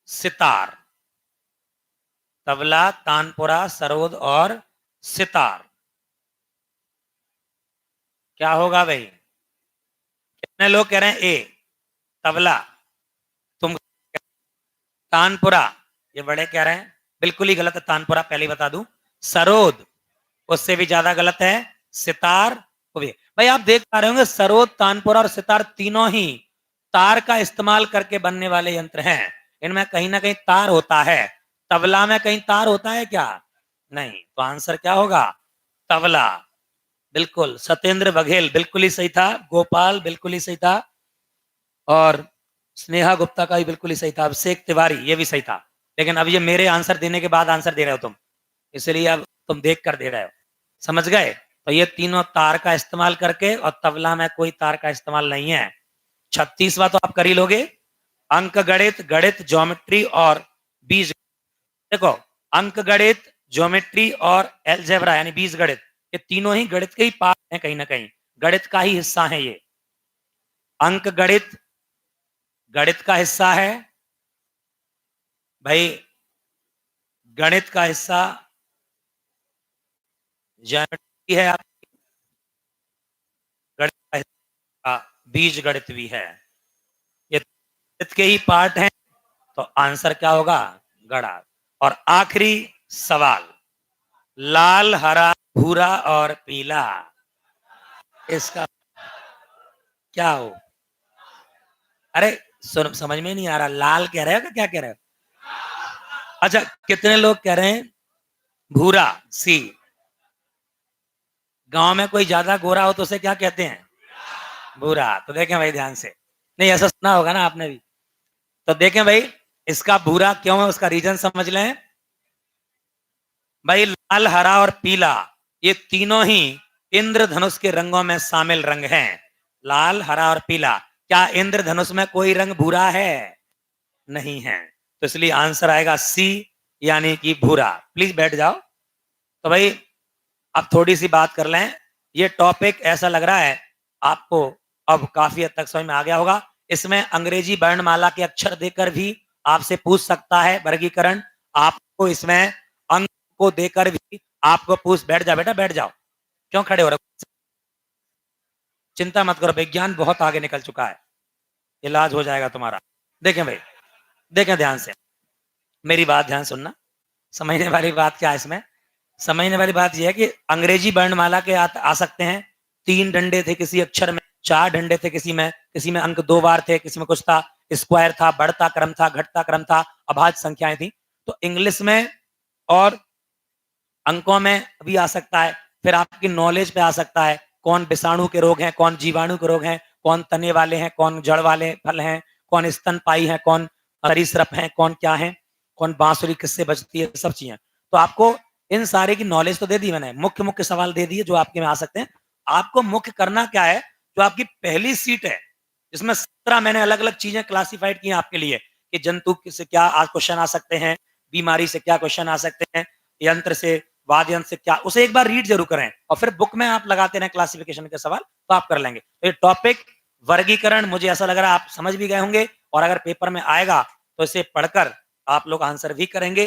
सितार। तबला, तानपुरा, सरोद और सितार। क्या होगा भाई, कितने लोग कह रहे हैं ए, तबला। तुम तानपुरा, ये बड़े कह रहे हैं बिल्कुल ही गलत है। तानपुरा पहले ही बता दूं। सरोद, उससे भी ज्यादा गलत है। सितार, वो भी। भाई आप देख पा रहे होंगे सरोद, तानपुरा और सितार तीनों ही तार का इस्तेमाल करके बनने वाले यंत्र हैं। इनमें कहीं ना कहीं तार होता है। तबला में कहीं तार होता है क्या? नहीं। तो आंसर क्या होगा? तबला। बिल्कुल, सत्येंद्र बघेल बिल्कुल ही सही था। गोपाल बिल्कुल ही सही था। और स्नेहा गुप्ता का भी बिल्कुल ही सही था। अभिषेक तिवारी ये भी सही था। लेकिन अब ये मेरे आंसर देने के बाद आंसर दे रहे हो तुम, इसलिए अब तुम देख कर दे रहे हो। समझ गए? तो ये तीनों तार का इस्तेमाल करके, और तबला में कोई तार का इस्तेमाल नहीं है। 36वां तो आप कर ही लोगे। अंक गणित, गणित ज्योमेट्री और बीज। देखो, अंक गणित, ज्योमेट्री और एलजेब्रा यानी बीज गणित, ये तीनों ही गणित के ही पार्ट हैं। कहीं ना कहीं गणित का ही हिस्सा है ये। अंक गणित गणित का हिस्सा है भाई। गणित का हिस्सा ज्योमेट्री है। आप गणित का हिस्सा बीज गणित भी है। ये गणित के ही पार्ट हैं। तो आंसर क्या होगा? गणा। और आखिरी सवाल, लाल, हरा, भूरा और पीला, इसका क्या हो? अरे सुन, समझ में नहीं आ रहा। लाल कह रहे हो क्या, क्या कह रहे हो? अच्छा, कितने लोग कह रहे हैं भूरा? सी। गांव में कोई ज्यादा गोरा हो तो उसे क्या कहते हैं? भूरा। तो देखें भाई ध्यान से, नहीं ऐसा सुना होगा ना आपने भी। तो देखें भाई, इसका भूरा क्यों है, उसका रीजन समझ लें भाई। लाल, हरा और पीला, ये तीनों ही इंद्रधनुष के रंगों में शामिल रंग हैं। लाल, हरा और पीला। क्या इंद्रधनुष में कोई रंग भूरा है? नहीं है। तो इसलिए आंसर आएगा सी, यानी कि भूरा। प्लीज बैठ जाओ। तो भाई अब थोड़ी सी बात कर लें। ये टॉपिक ऐसा लग रहा है आपको अब काफी हद तक समझ में आ गया होगा। इसमें अंग्रेजी वर्णमाला के अक्षर देकर भी आपसे पूछ सकता है वर्गीकरण। आपको इसमें अंक को देकर भी आपको पूछ। बैठ जाओ बेटा, बैठ जाओ। क्यों खड़े हो रहे हो? चिंता मत करो, विज्ञान बहुत आगे निकल चुका है। इलाज हो जाएगा तुम्हारा। देखें भाई, देखें ध्यान से, मेरी बात ध्यान सुनना। समझने वाली बात क्या है इसमें? समझने वाली बात यह है कि अंग्रेजी वर्णमाला के आ सकते हैं। 3 डंडे थे किसी अक्षर में, 4 डंडे थे किसी में अंक 2 बार थे, किसी में कुछ था, स्क्वायर था, बढ़ता क्रम था, घटता क्रम था, अभाज्य संख्याएं थी। तो इंग्लिश में और अंकों में भी आ सकता है। फिर आपकी नॉलेज पे आ सकता है, कौन विषाणु के रोग हैं, कौन जीवाणु के रोग हैं, कौन तने वाले हैं, कौन जड़ वाले फल हैं, कौन स्तनपाई हैं, कौन सरीसृप हैं, कौन क्या है, कौन बांसुरी किससे बचती है, सब चीजें। तो आपको इन सारे की नॉलेज तो दे दी मैंने, मुख्य मुख्य सवाल दे दिए जो आपके में आ सकते हैं। आपको मुख्य करना क्या है, जो आपकी पहली सीट है जिसमें 17 मैंने अलग अलग चीजें क्लासिफाइड की हैं आपके लिए, कि जंतु से क्या क्वेश्चन आ सकते हैं, बीमारी से क्या क्वेश्चन आ सकते हैं, यंत्र से, वाद्य यंत्र से क्या, उसे एक बार रीड जरूर करें। और फिर बुक में आप लगाते रहें क्लासिफिकेशन के सवाल, तो आप कर लेंगे। तो ये टॉपिक वर्गीकरण मुझे ऐसा लग रहा है आप समझ भी गए होंगे। और अगर पेपर में आएगा तो इसे पढ़कर आप लोग आंसर भी करेंगे।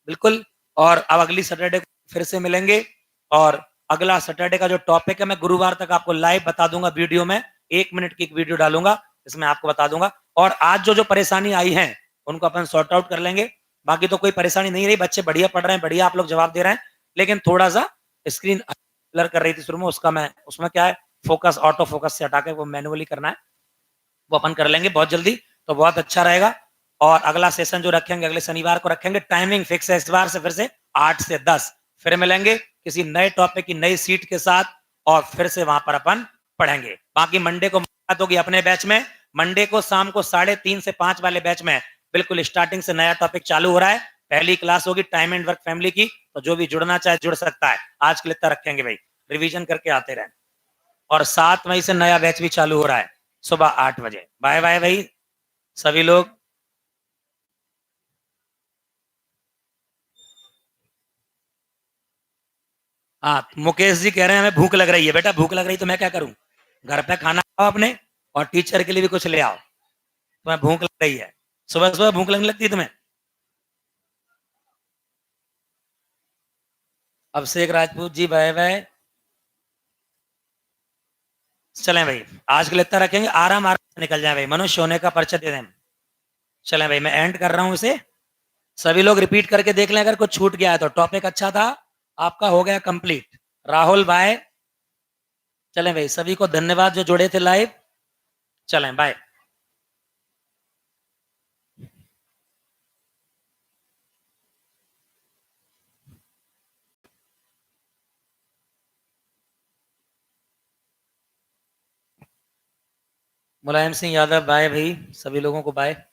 बिल्कुल। और अब अगली सैटरडे फिर से मिलेंगे। और अगला सैटरडे का जो टॉपिक है मैं गुरुवार तक आपको लाइव बता दूंगा वीडियो में। 1 मिनट की एक वीडियो डालूंगा, इसमें आपको बता दूंगा। और आज जो जो परेशानी आई है उनको अपन सॉर्ट आउट कर लेंगे। बाकी तो कोई परेशानी नहीं रही, बच्चे बढ़िया पढ़ रहे हैं, बढ़िया आप लोग जवाब दे रहे हैं। लेकिन थोड़ा सा स्क्रीन ब्लर कर रही थी शुरू में, उसका मैं उसमें क्या है, फोकस ऑटो फोकस से हटा के वो मैनुअली करना है, वो अपन कर लेंगे बहुत जल्दी। तो बहुत अच्छा रहेगा। और अगला सेशन जो रखेंगे अगले शनिवार को रखेंगे। टाइमिंग फिक्स है इस बार से, फिर से 8 से 10 फिर मिलेंगे किसी नए टॉपिक की नई सीट के साथ। और फिर से वहां पर अपन पढ़ेंगे। बाकी मंडे को मुलाकात होगी अपने बैच में। मंडे को शाम को 3:30 से 5 वाले बैच में बिल्कुल स्टार्टिंग से नया टॉपिक चालू हो रहा है। पहली क्लास होगी टाइम एंड वर्क फैमिली की। तो जो भी जुड़ना चाहे जुड़ सकता है। आज के लिए इतना रखेंगे भाई, रिवीजन करके आते रहें। और 7 मई से नया बैच भी चालू हो रहा है सुबह 8 बजे। बाय बाय भाई सभी लोग। हाँ, मुकेश जी कह रहे हैं हमें भूख लग रही है। बेटा भूख लग रही तो मैं क्या करूं? घर पे खाना खाओ अपने, और टीचर के लिए भी कुछ ले आओ। तुम्हें भूख लग रही है, सुबह सुबह भूख लगने लगती है तुम्हें। अभिषेक राजपूत जी बाय बाय। चलें भाई, आज के लिए इतना रखेंगे, आराम आराम से निकल जाए भाई। मनुष्य होने का परिचय दे दें। चलें भाई, मैं एंड कर रहा हूं इसे। सभी लोग रिपीट करके देख लें, अगर कुछ छूट गया है तो। टॉपिक अच्छा था, आपका हो गया कंप्लीट। राहुल बाय। चलें भाई, सभी को धन्यवाद जो जुड़े थे लाइव। चलें बाय। मुलायम सिंह यादव बाय भाई, सभी लोगों को बाय।